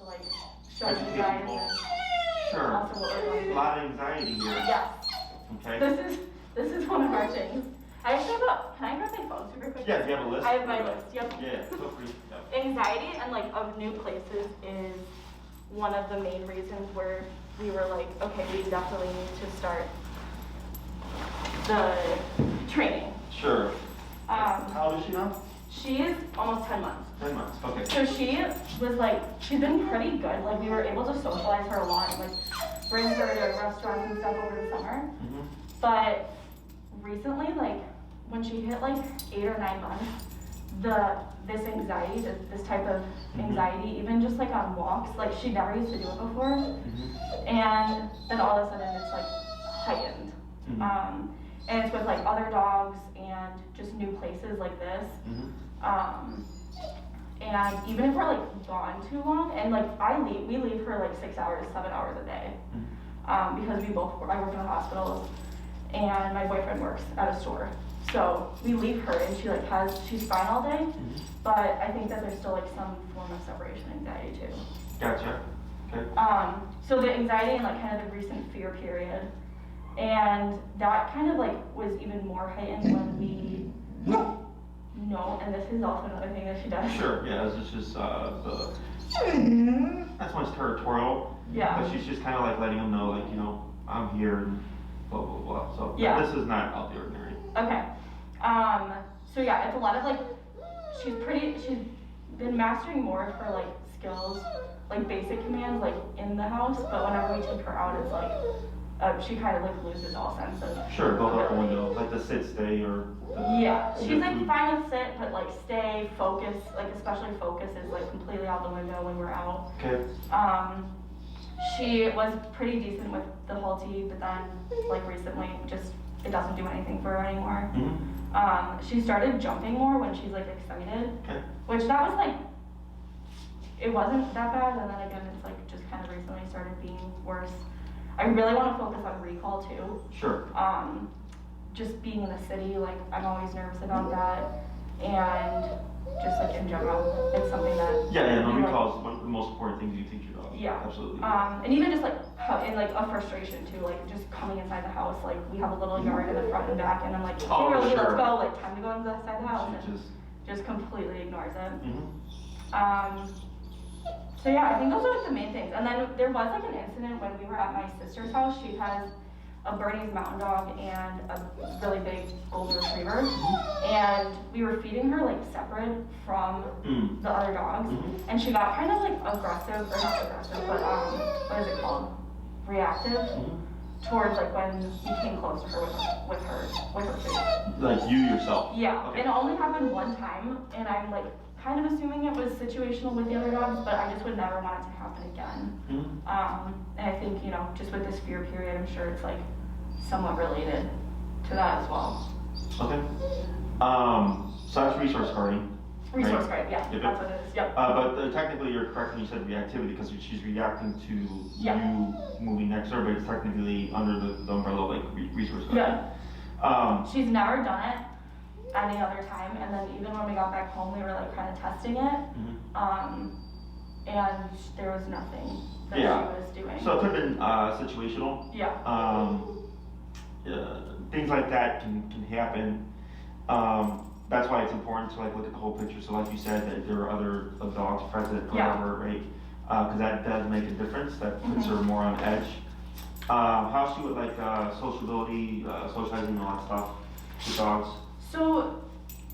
to like show you guys and sure. also what we're going A lot of anxiety here. Yes. Okay. This is one of our things. I actually have can I grab my phone super quick? Yeah, do you have a list? I have my list, yep. Yeah, feel free. Yep. Anxiety and like of new places is one of the main reasons where we were like, okay, we definitely need to start the training. Sure. How old is she now? She is almost 10 months. 10 months, okay. So she was like, she's been pretty good. Like we were able to socialize her a lot and like bring her to restaurants and stuff over the summer. Mm-hmm. But recently, like when she hit like 8 or 9 months, this anxiety, this type of anxiety, even just like on walks, like she never used to do it before. Mm-hmm. And then all of a sudden it's like heightened. Mm-hmm. And it's with like other dogs and just new places like this. Mm-hmm. And even if we're like gone too long, and like we leave her like 6 hours, 7 hours a day. Mm-hmm. Because I work in a hospital and my boyfriend works at a store. So we leave her and she's fine all day, Mm-hmm. but I think that there's still like some form of separation anxiety too. Gotcha. Okay. So the anxiety and like kind of the recent fear period, and that kind of like was even more heightened when we know, and this is also another thing that she does. Sure, yeah, this is that's one's territorial. Yeah. But she's just kind of like letting them know, like, you know, I'm here and blah, blah, blah. So yeah. This is not out of the ordinary. Okay. So yeah, it's a lot of like, she's been mastering more of her like skills, like basic commands, like in the house, but whenever we take her out, it's like, she kind of like loses all sense of. Sure, go out the window, like the sit, stay, or. Yeah, she's like fine with sit, but like stay, focus, like especially focus is like completely out the window when we're out. Okay. She was pretty decent with the Halti, but then like recently just it doesn't do anything for her anymore. Mm-hmm. She started jumping more when she's like excited, Okay. which that was like, it wasn't that bad, and then again it's like just kind of recently started being worse. I really want to focus on recall too. Sure. Just being in the city, like I'm always nervous about that, and just like in general, it's something that. Yeah, no recall is one of the most important things you teach your dog. Yeah. Absolutely. And even just like in like a frustration too, like just coming inside the house, like we have a little yard in the front and back, and I'm like, hey, Rosie, let's go, like time to go inside the house, and just completely ignores it. Mm-hmm. So yeah, I think those are like the main things. And then there was like an incident when we were at my sister's house. She has a Bernese Mountain Dog and a really big Golden Retriever, and we were feeding her like separate from the other dogs, and she got kind of like aggressive, or not aggressive, but what is it called? Reactive towards like when we came close to her with her food. Like you yourself? Yeah, okay. And it only happened one time, and I'm like kind of assuming it was situational with the other dogs, but I just would never want it to happen again. And I think, you know, just with this fear period, I'm sure it's like somewhat related to that as well. Okay. So that's resource guarding. Resource guarding, yeah, Yep. that's what it is, yep. But technically you're correct when you said reactivity, because she's reacting to you moving next to her, but it's technically under the umbrella like resource guarding. Yeah. She's never done it any other time, and then even when we got back home, we were like kind of testing it, and there was nothing that she was doing. So it could have been situational. Yeah. Things like that can happen. That's why it's important to like look at the whole picture. So like you said, that there are other dogs present, or whatever, right? Because that does make a difference. That puts her more on edge. How's she with like sociability, socializing, and all that stuff with dogs? So,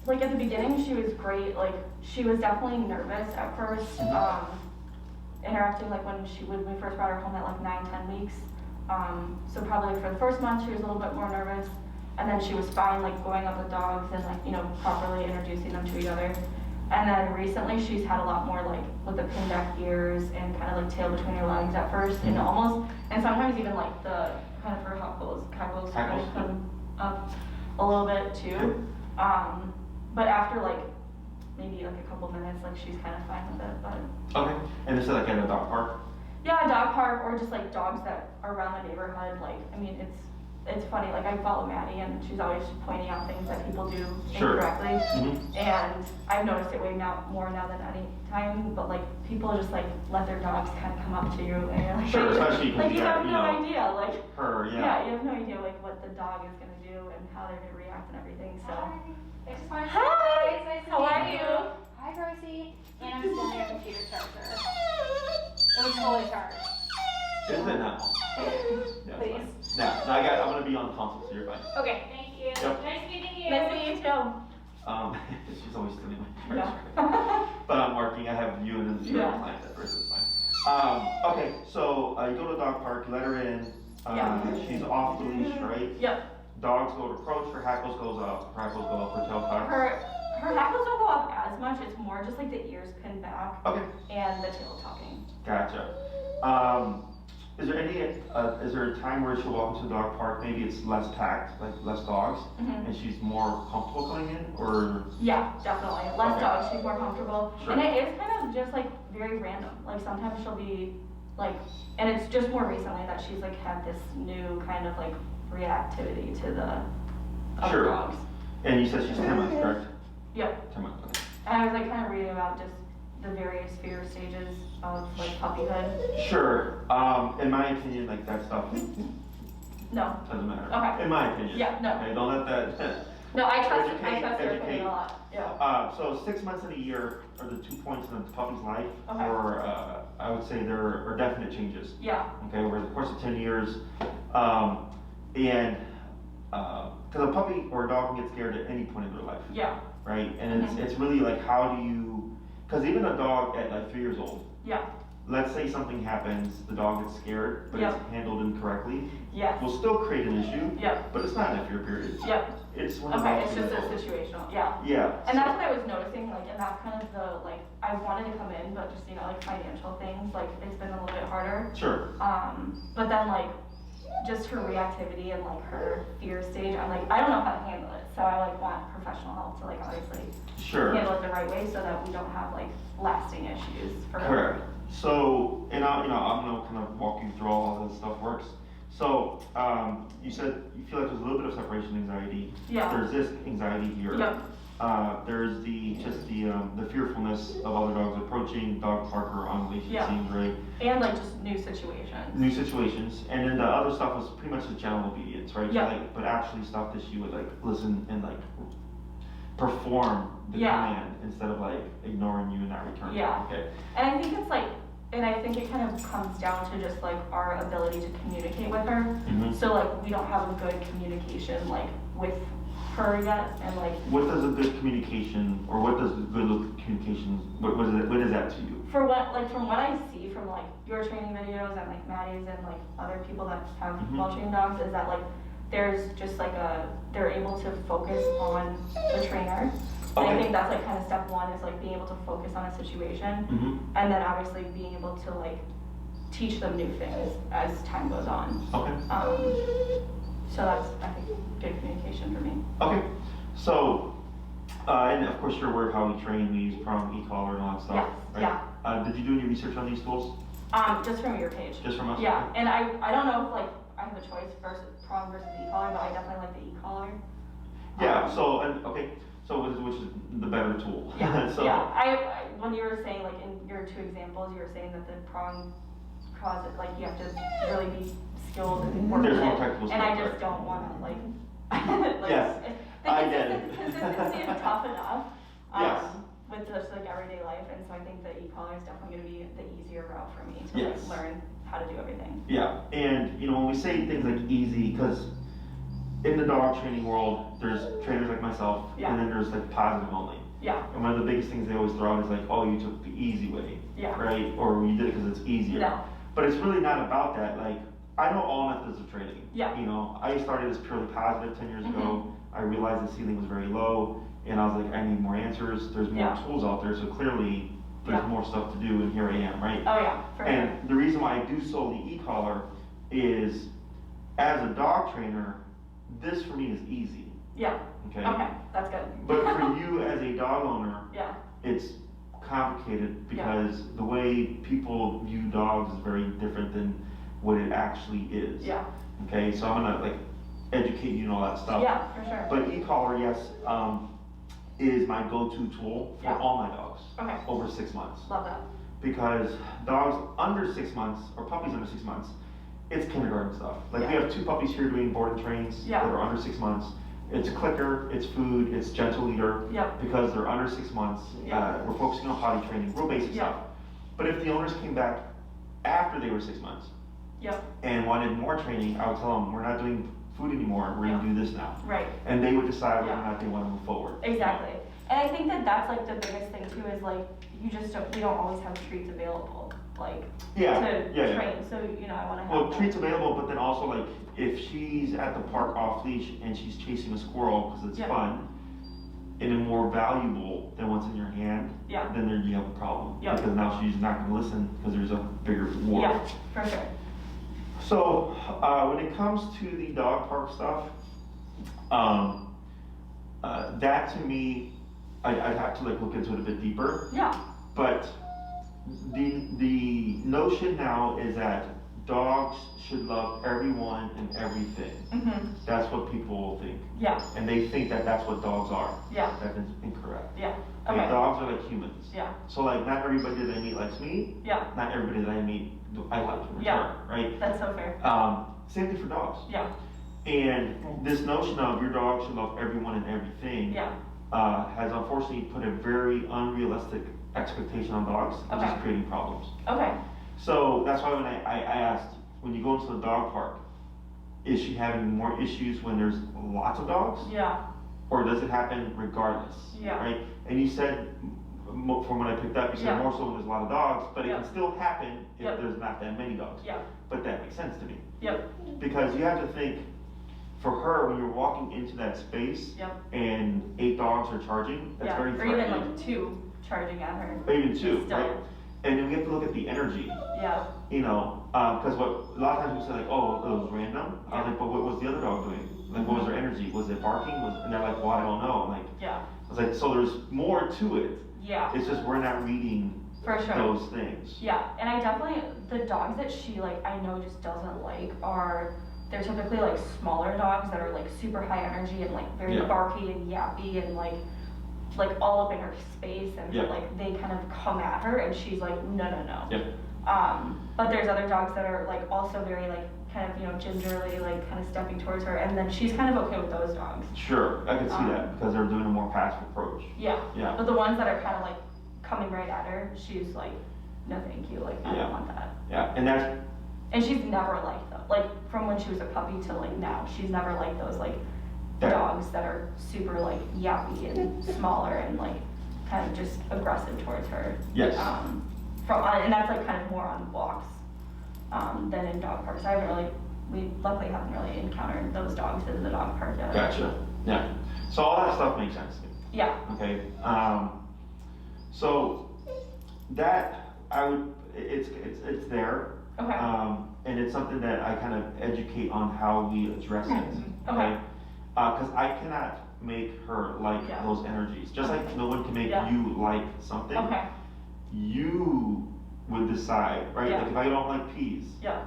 like at the beginning, she was great. Like she was definitely nervous at first, interacting like when we first brought her home at like 9-10 weeks. So probably for the first month, she was a little bit more nervous, and then she was fine, like going up with dogs and like, you know, properly introducing them to each other. And then recently, she's had a lot more like with the pinned back ears and kind of like tail between her legs at first, and sometimes even like the kind of her hackles kind of come up a little bit too. But after like maybe like a couple minutes, like she's kind of fine with it. But okay. And this is like at a dog park? Yeah, a dog park, or just like dogs that are around the neighborhood. Like, I mean, it's funny, like I follow Maddie and she's always pointing out things that people do Sure. incorrectly. Mm-hmm. And I've noticed it way more now than any time, but like people just like let their dogs kind of come up to you and you're like, Sure, especially because like you have you no know, idea, like her, yeah, you have no idea like what the dog is gonna do and how they're gonna react and everything. So I just wanted to Hi. say hi, it's nice to How meet are you? Hi, Rosie. And I'm still in your computer charger. It was fully charged. Is it now? Yeah, Please. it's fine. Now, I'm gonna be on console, so you're fine. Okay, thank you. Yep. Nice meeting you. nice to meet you too. She's always stealing my Yeah. charger. But I'm working, I have you and then Yeah. client at first, it's fine. Okay, so you go to the dog park, you let her in, Yeah. she's off the leash, right? Yep. Dogs go to approach, her hackles goes up, her hackles go up, her tail tucks. Her hackles don't go up as much. It's more just like the ears pinned back Okay, and the tail tucking. gotcha. Is there a time where she'll walk into the dog park, maybe it's less packed, like less dogs, Mhm. and she's more comfortable coming in, or? Yeah, definitely. Less Okay. dogs, she's more comfortable. Sure. And it is kind of just like very random. Like sometimes she'll be like, and it's just more recently that she's like had this new kind of like reactivity to the other Sure. dogs. And you said she's 10 months, correct? Yep. 10 months, okay. And I was like kind of reading about just the various fear stages of like puppyhood. Sure. In my opinion, like that stuff No. doesn't matter. Okay. In my opinion. Yeah, no. Okay, don't let that. No, I trust Educate, your educate. opinion a lot. Yeah. So 6 months in a year are the 2 points in the puppy's life, Okay. or I would say there are definite changes. Yeah. Okay, over the course of 10 years, because a puppy or a dog can get scared at any point in their life, Yeah. right? And it's really like how do you, because even a dog at like 3 years old, Yeah. let's say something happens, the dog gets scared, but Yep. it's handled incorrectly, Yes. will still create an issue, Yep. but it's not in a fear period. Yep. It's when the Okay, dog's it's just a 3 years old. situational. Yeah. Yeah. And that's what I was noticing, like, and that's kind of the, like, I wanted to come in, but just, you know, like, financial things, like, it's been a little bit harder. Sure. But then, like, just her reactivity and, like, her fear stage, I'm like, I don't know how to handle it, so I, like, want professional help to, like, obviously Sure. handle it the right way so that we don't have, like, lasting issues for her. Correct. So, and I'm gonna kind of walk you through all how this stuff works. So, you said you feel like there's a little bit of separation anxiety. Yeah. There's this anxiety here. Yep. There's the fearfulness of other dogs approaching, dog park or on leash, it Yeah. seems, right? And, like, just new situations. New situations, and then the other stuff was pretty much just general obedience, right? So, Yeah. like, but actually stuff that she would like listen and like perform the Yeah. command instead of like ignoring you and not returning. Yeah. Okay. And I think it's like, and I think it kind of comes down to just like our ability to communicate with her. Mhm. So like we don't have a good communication like with her yet, and like What does a good communication, or what does good communication, what is that to you? for what like from what I see from like your training videos and like Maddie's and like other people that have Mhm. well-trained dogs is that like there's just like they're able to focus on the trainer. And I Okay. think that's like kind of step one is like being able to focus on a situation. Mm-hmm. And then obviously being able to like teach them new things as time goes on. Okay. So that's, I think, good communication for me. Okay. So, and of course you're aware of how we train, we use prong, e-collar and all that stuff, Yes, right? yeah. Did you do any research on these tools? Just from your page. Just from us? Yeah, and I don't know if like I have a choice versus prong versus e-collar, but I definitely like the e-collar. Yeah, so, and, okay, so which is the better tool? Yeah, So, yeah. I when you were saying like in your two examples, you were saying that the prong causes like you have to really be skilled and work There's with more it, technical and I skills, just right. don't want to like. like Yes, the I get it. consistency is tough enough. Yes. With just like everyday life, and so I think the e-collar is definitely going to be the easier route for me to Yes. like learn how to do everything. Yeah, and when we say things like easy, because in the dog training world, there's trainers like myself, Yeah. and then there's like positive only. Yeah, And one of the biggest things they always throw out is like, oh, you took the easy way, yeah. right? Or you did it because it's easier. No. But it's really not about that. Like, I know all methods of training. Yeah. I started as purely positive 10 years ago. I realized the ceiling was very low, and I was like, I need more answers. There's more Yeah. tools out there, so clearly there's Yeah. more stuff to do, and here I am, right? Oh yeah, for sure. And the reason why I do solely e-collar is, as a dog trainer, this for me is easy, Yeah. okay? Okay, that's good. But for you as a dog owner, Yeah. it's complicated Yeah. because the way people view dogs is very different than what it actually is. Yeah. Okay, so I'm gonna like educate you and all that stuff. Yeah, for sure. But e-collar, yes, is my go-to tool for Yeah. all my dogs. Okay. Over 6 months. Love that. Because dogs under 6 months, or puppies under 6 months, it's kindergarten stuff. Like we Yeah. have 2 puppies here doing board and trains Yeah. that are under 6 months. It's clicker, it's food, it's gentle leader. Yep. Because they're under 6 months. Yeah. We're focusing on potty training, real basic Yeah. stuff. But if the owners came back after they were 6 months Yep. and wanted more training, I would tell them, we're not doing food anymore, we're gonna Yeah. do this now. Right. And they would decide whether or Yeah. not they want to move forward. Exactly. And I think that that's like the biggest thing too is like we don't always have treats available like Yeah, to yeah, yeah. train. So I want to have Well, that. treats available, but then also like if she's at the park off leash and she's chasing a squirrel because it's Yeah. fun and it's more valuable than what's in your hand, Yeah. then there you have a problem. Yeah. Because now she's not going to listen because there's a bigger reward. Yeah, for sure. So when it comes to the dog park stuff, that to me, I'd have to like look into it a bit deeper. Yeah. But the notion now is that dogs should love everyone and everything. Mhm. That's what people think, Yeah. and they think that that's what dogs are. Yeah. That is incorrect. Yeah. Okay. Okay. Dogs are like humans. Yeah. So like not everybody that I meet likes me. Yeah. Not everybody that I meet I like in return. Yeah. Right. That's so fair. Same thing for dogs. Yeah. And this notion of your dog should love everyone and everything Yeah. has unfortunately put a very unrealistic expectation on dogs, which Okay. is creating problems. Okay. So that's why when I asked, when you go into the dog park, is she having more issues when there's lots of dogs? Yeah. Or does it happen regardless? Yeah. Right? And you said, from what I picked up, you said Yeah. more so when there's a lot of dogs, but it Yeah. can still happen if Yeah. there's not that many dogs. Yeah. But that makes sense to me. Yep. Because you have to think, for her, when you're walking into that space Yep. and 8 dogs are charging, that's Yeah. very Or threatening. even like 2 charging at her. Or even 2, Still. right? And then we have to look at the energy, Yeah. because what a lot of times we say like, oh, it was random. I was Yeah. like, but what was the other dog doing? Like, what was their energy? Was it barking? And they're like, well, I don't know. I'm like, Yeah. I was like, so there's more to it. Yeah. It's just we're not reading For sure. those things. Yeah, and I definitely, the dogs that she like, I know just doesn't like are, they're typically like smaller dogs that are like super high energy and like very Yeah. barky and yappy and like all up in her space and Yeah. like they kind of come at her and she's like, no. Yep. But there's other dogs that are like also very like kind of, gingerly like kind of stepping towards her and then she's kind of okay with those dogs. Sure, I can see that because they're doing a more passive approach. Yeah. Yeah. But the ones that are kind of like coming right at her, she's like, no thank you, like I Yeah. don't want that. Yeah, and that's And she's never liked them. Like from when she was a puppy to like now, she's never liked those like that- dogs that are super like yappy and smaller and like kind of just aggressive towards her. Yes. And that's like kind of more on walks than in dog parks. We luckily haven't really encountered those dogs in the dog park yet. Gotcha. Yeah. So all that stuff makes sense to me. Yeah. Okay. So that it's there. Okay. And it's something that I kind of educate on how we address it. Okay. Because I cannot make her like Yeah. those energies. Just like no one can make Yeah. you like something. Okay. You would decide, right? Yeah. Like if I don't like peas, Yeah.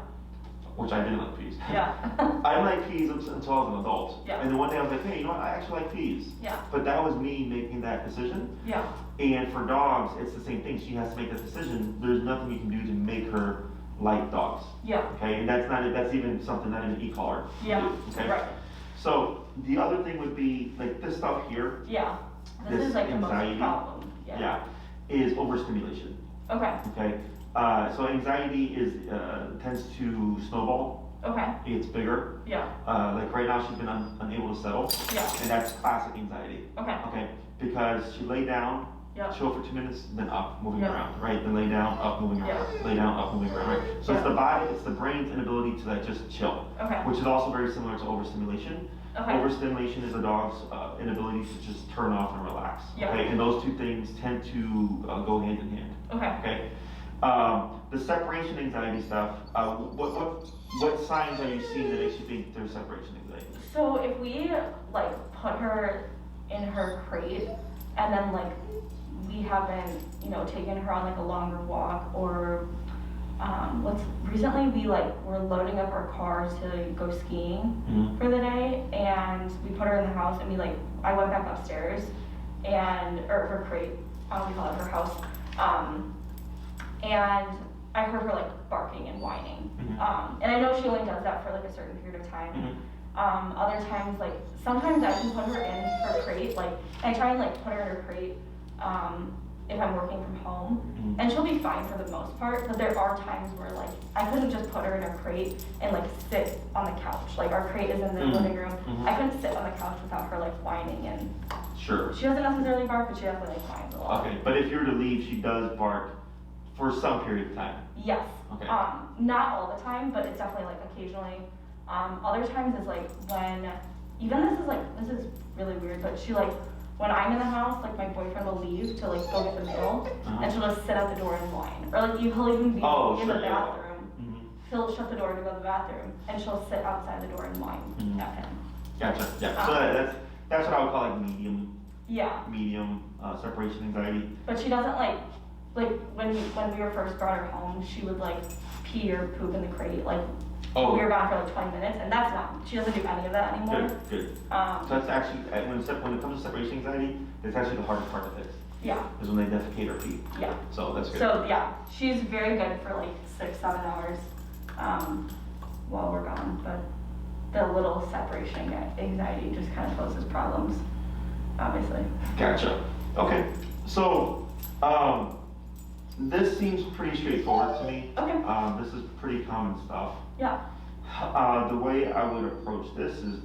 which I didn't like peas. Yeah. I didn't like peas until I was an adult. Yeah. And then one day I was like, hey, you know what? I actually like peas. Yeah. But that was me making that decision. Yeah. And for dogs, it's the same thing. She has to make that decision. There's nothing you can do to make her like dogs. Yeah. Okay, and that's even something not in an e-collar. Yeah. Okay. Right. So the other thing would be like this stuff here. Yeah. This This is like the anxiety. most problem. Yeah. Is overstimulation. Okay. Okay. So anxiety tends to snowball. Okay. It's bigger. Yeah. Like right now, she's been unable to settle. Yeah. And that's classic anxiety. Okay. Okay. Because she lay down, Yeah. chill for 2 minutes, then up, moving Yeah. around, right? Then lay down, up, moving around, Yeah. lay down, up, moving around, right? So it's Yeah. the body, it's the brain's inability to like just chill, Okay. which is also very similar to overstimulation. Okay. Overstimulation is a dog's inability to just turn off and relax. Yeah. Okay, and those two things tend to go hand in hand. Okay. Okay. The separation anxiety stuff. What signs are you seeing that makes you think there's separation anxiety? So if we like put her in her crate and then like we haven't, taken her on like a longer walk or recently we were loading up our car to go skiing for the day, and we put her in the house, and I went back upstairs, or her crate, we call it her house, and I heard her barking and whining. And I know she only does that for a certain period of time. Other times, sometimes I can put her in her crate, I try and put her in her crate, if I'm working from home, and she'll be fine for the most part, but there are times where I couldn't just put her in her crate and sit on the couch. Our crate is in the living room. I couldn't sit on the couch without her whining, and Sure. she doesn't necessarily bark, but she definitely whines a lot. Okay, but if you were to leave, she does bark for some period of time. Yes. Okay. Not all the time, but it's definitely occasionally. Other times is when, even this is really weird, but she when I'm in the house, my boyfriend will leave to go get the mail, and she'll just sit at the door and whine. Or he'll even be in the bathroom. He'll shut the door to go to the bathroom, and she'll sit outside the door and whine at him. Gotcha. Yeah. So that's what I would call medium. Yeah. Medium separation anxiety. But she doesn't when we were first brought her home, she would pee or poop in the crate. We were gone for 20 minutes, and that's not, she doesn't do any of that anymore. Good. So that's actually, when it comes to separation anxiety, it's actually the hardest part to fix. Yeah. Is when they defecate or pee. Yeah. So that's good. So yeah, she's very good for 6-7 hours while we're gone, but the little separation anxiety just kind of poses problems, obviously. Gotcha. Okay. So, this seems pretty straightforward to me. Okay. This is pretty common stuff. Yeah. The way I would approach this is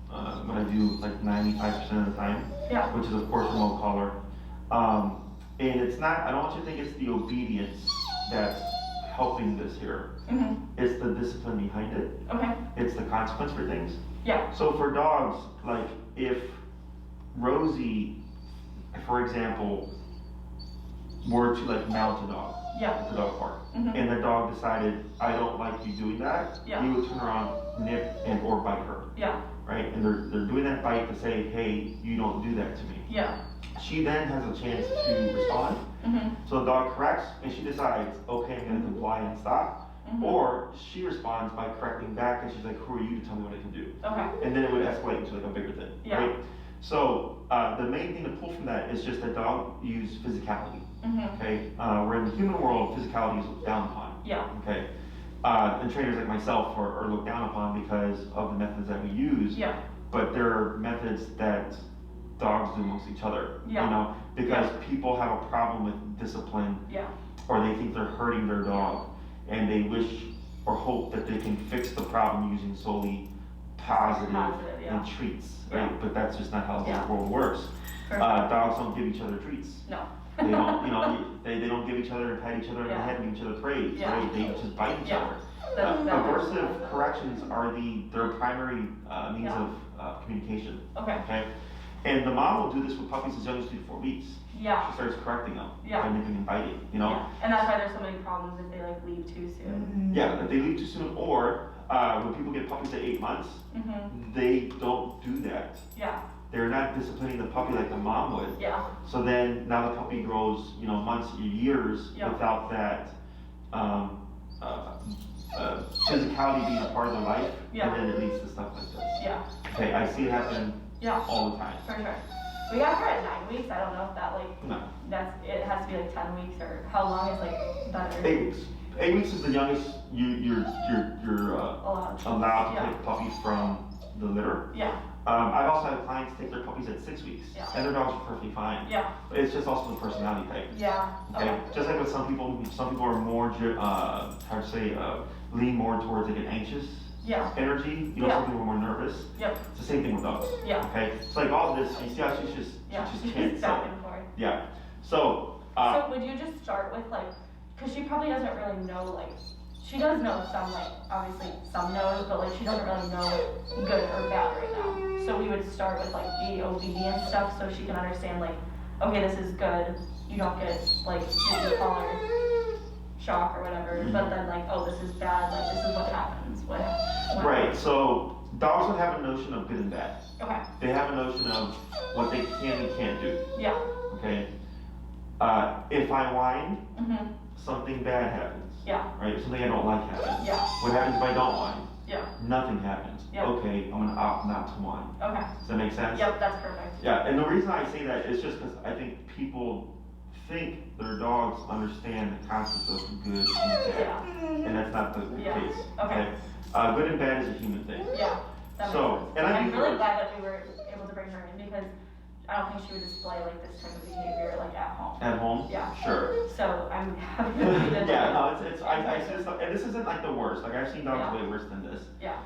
what I do 95% of the time, Yeah. which is of course remote collar. And it's not, I don't want you to think it's the obedience that's helping this here. It's the discipline behind it. Okay. It's the consequence for things. Yeah. So for dogs, if Rosie, for example, were to mount a dog, Yeah. the dog park, and the dog decided, I don't like you doing that, Yeah. you would turn around, nip, and or bite her, Yeah. right? And they're doing that bite to say, hey, you don't do that to me. Yeah. She then has a chance to respond. So the dog corrects, and she decides, okay, I'm gonna comply and stop. Or she responds by correcting back, and she's like, who are you to tell me what I can do? Okay. And then it would escalate into a bigger thing, Yeah. right? So the main thing to pull from that is just that dog use physicality. Okay, where in the human world, physicality is looked down upon. Yeah. Okay, and trainers like myself are looked down upon because of the methods that we use. Yeah. But there are methods that dogs do amongst each other. Yeah. You know, because people have a problem with discipline, Yeah. or they think they're hurting their dog, and they wish or hope that they can fix the problem using solely positive yeah. and treats, Yeah. right? But that's just not how Yeah. the world works. Perfect. Dogs don't give each other treats. No. They don't, they don't give each other and pat each other on the Yeah. head and give each other praise, Yeah. right? They just bite each Yeah. other. That- Aversive corrections are their primary means Yeah. of communication. Okay. Okay, and the mom will do this with puppies as young as 3 to 4 weeks. Yeah. She starts correcting them, Yeah. by nipping and biting. You know. Yeah. And that's why there's so many problems if they leave too soon. Yeah, that they leave too soon, or when people get puppies at 8 months, they don't do that. Yeah. They're not disciplining the puppy like the mom would. Yeah. So then now the puppy grows, months, years Yeah. without that physicality being a part of their life, Yeah. and then it leads to stuff like this. Yeah. Okay, I see it happen Yeah. all the time. For sure. We got her at 9 weeks. I don't know if that No, it has to be 10 weeks, or how long is better? 8 weeks. 8 weeks is the youngest you're allowed to Yeah. take puppies from the litter. Yeah. I've also had clients take their puppies at 6 weeks, Yeah. and their dogs are perfectly fine. Yeah. But it's just also the personality type. Yeah. Okay. Just like with some people are more lean more towards an anxious Yeah. energy. Yeah. Some people are more nervous. Yep. It's the same thing with dogs. Yeah. Okay. It's like all of this. You see how she just can't back sit. and forth. Yeah. So. So would you just start with because she probably doesn't really know she does know some obviously some knows, but she doesn't really know good or bad right now. So we would start with the obedience stuff so she can understand okay, this is good. You don't get maybe collar shock or whatever, but then oh, this is bad. This is what happens when Right. So dogs would have a notion of good and bad. Okay. They have a notion of what they can and can't do. Yeah. Okay. If I whine, Mhm. something bad happens. Yeah. Right? Something I don't like happens. Yeah. What happens if I don't whine? Yeah. Nothing happens. Yeah. Okay, I'm gonna opt not to whine. Okay. Does that make sense? Yep, that's perfect. Yeah, and the reason I say that is just because I think people think their dogs understand the concept of good and bad, Yeah. and that's not the Yeah. case. Okay. Good and bad is a human thing. Yeah. That So, makes sense. and I'm use really words. glad that we were able to bring her in because I don't think she would display like this type of behavior like at home. At home? Yeah. Sure. So I'm happy that we did Yeah, that. no, I see this stuff, and this isn't like the worst. Like I've seen dogs Yeah. way worse than this. Yeah.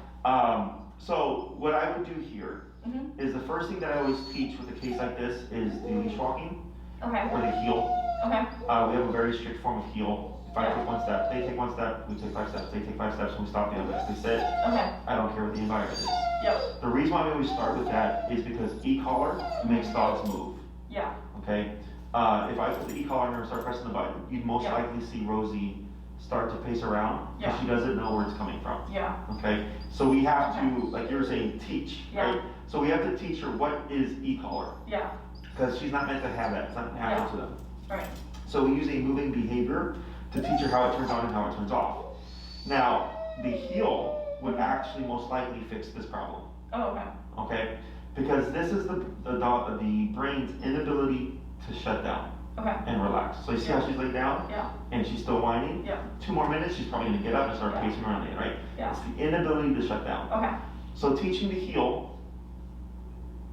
So what I would do here Mhm. is the first thing that I always teach with a case like this is the leash walking Okay. or the heel. Okay. We have a very strict form of heel. If I take one step, they take one step, we take 5 steps, they take 5 steps, and we stop the others. They sit, Okay. I don't care what the environment is. Yep. The reason why we always start with that is because e-collar makes dogs move, Yeah. okay? If I put the e-collar on her and start pressing the button, you'd most Yeah. likely see Rosie start to pace around because Yeah. she doesn't know where it's coming from, Yeah. okay? So we have to, like you were saying, teach, Yeah. right? So we have to teach her what is e-collar, Yeah. because she's not meant to have that, it's not natural Yeah. to them. Right. So we use a moving behavior to teach her how it turns on and how it turns off. Now, the heel would actually most likely fix this problem, Oh, okay. okay? Because this is the brain's inability to shut down Okay. and relax. So you see how Yeah. she's laid down Yeah. and she's still whining? Yeah. 2 more minutes, she's probably gonna get up and start Yeah. pacing around again, right? Yeah. It's the inability to shut down. Okay. So teaching the heel,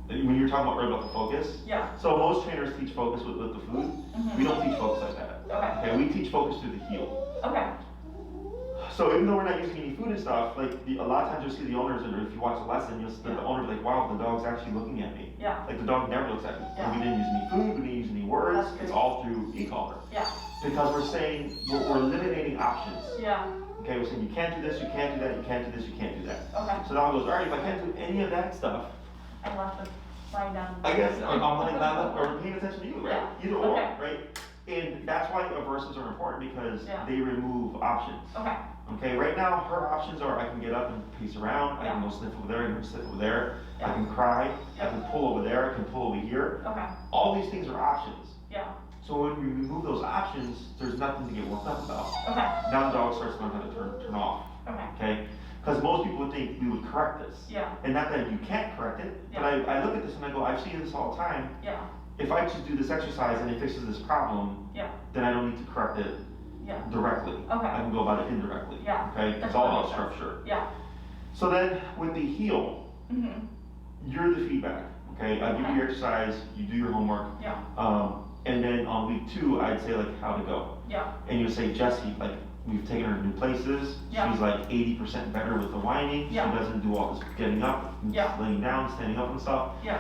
when you're talking about right about the focus, Yeah. so most trainers teach focus with the food. We Mhm. don't teach focus like that. Okay. Okay, we teach focus through the heel. Okay. So even though we're not using any food and stuff, like a lot of times you'll see the owners, and if you watch the lesson, you'll see the Yeah. owner be like, wow, the dog's actually looking at me. Yeah. Like the dog never looks at me. Yeah. And we didn't use any food, we didn't use any words, That's it's great. all through e-collar. Yeah. Because we're saying, we're eliminating options. Yeah. Okay, we're saying you can't do this, you can't do that, you can't do this, you can't do that. Okay. So the dog goes, all right, if I can't do any of that stuff, I left the lying down. I guess I'm like not, or paying attention to you, right? Yeah. Either or, Okay. right? And that's why aversives are important because Yeah. they remove options. Okay. Okay, right now her options are I can get up and pace around, I can Yeah. go sniff over there, I can sniff over there, I Yeah. can cry, I Yeah. can pull over there, I can pull over here. Okay. All these things are options. Yeah. So when we remove those options, there's nothing to get worked up about. Okay. Now the dog starts to learn how to turn off, Okay. okay? Because most people would think we would correct this. Yeah. And not that you can't correct it, but I look at this and I go, I've seen this all the time. Yeah. If I just do this exercise and it fixes this problem, Yeah. then I don't need to correct it Yeah. directly. Okay. I can go about it indirectly. Yeah. Okay? It's That's all what about makes sense. structure. Yeah. So then with the heel, Mhm. you're the feedback. Okay? I give you Okay. your exercise, you do your homework, Yeah. and then on week 2, I'd say like how to go. Yeah. And you say, Jessie, like we've taken her to new places. Yeah. She's like 80% better with the whining. Yeah. She doesn't do all this getting up, and Yeah. laying down, standing up and stuff. Yeah.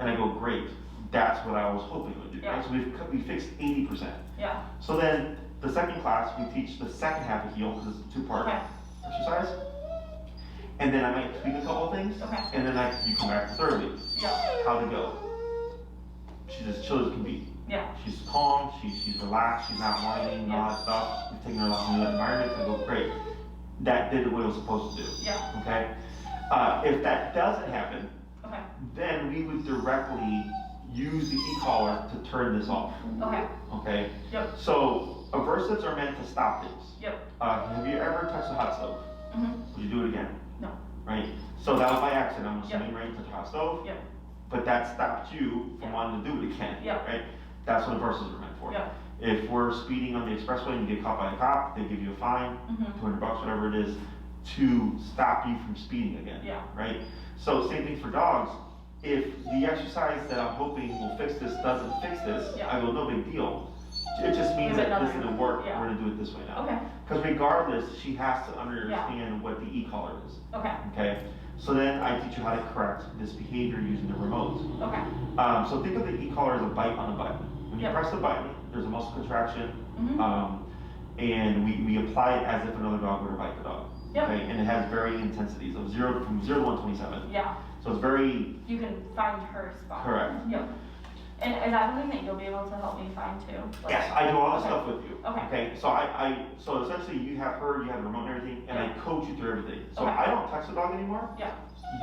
And I go, great. That's what I was hoping it would do. Yeah. Right? So we fixed 80%. Yeah. So then the second class, we teach the second half of heel because it's a 2-part Okay. exercise. And then I might tweak a couple of things. Okay. And then you come back to third week. Yeah. How to go. She's as chill as can be. Yeah. She's calm, she's relaxed, she's not whining, and all that stuff. We've taken her out in the environment. I go, great. That did what it was supposed to do. Yeah. Okay? If that doesn't happen, Okay. then we would directly use the e-collar to turn this off. Okay. Okay? Yep. So aversives are meant to stop things. Yep. Have you ever touched a hot stove? Mhm. Would you do it again? No. Right? So that was by accident, I'm Yep. assuming, right? You touched a hot stove? Yep. But that stopped you from Yeah. wanting to do it again. Yeah. Right? That's what aversives are meant for. Yeah. If we're speeding on the expressway and you get caught by a cop, they give you a fine, Mhm. $200, whatever it is, to stop you from speeding again. Yeah. Right? So same thing for dogs. If the exercise that I'm hoping will fix this doesn't fix this, Yeah. I go, no big deal. It just means Give it that this another- didn't work, yeah. we're gonna do it this way now. Okay. Because regardless, she has to understand what the e-collar is, Okay. okay? So then I teach you how to correct this behavior using the remote. Okay. So think of the e-collar as a bite on a button. When you Yep. press the button, there's a muscle contraction, Mhm. and we apply it as if another dog were to bite the dog. Yep. Okay? And it has varying intensities from 0 to 127. Yeah. So it's very You can find her spot. correct. Yep. And is that something that you'll be able to help me find too? Like- Yes, I do all this Okay. stuff with you. Okay. So so essentially you have her, you have the remote and everything, and I Yeah. coach you through everything. So Okay. I don't touch the dog anymore. Yeah.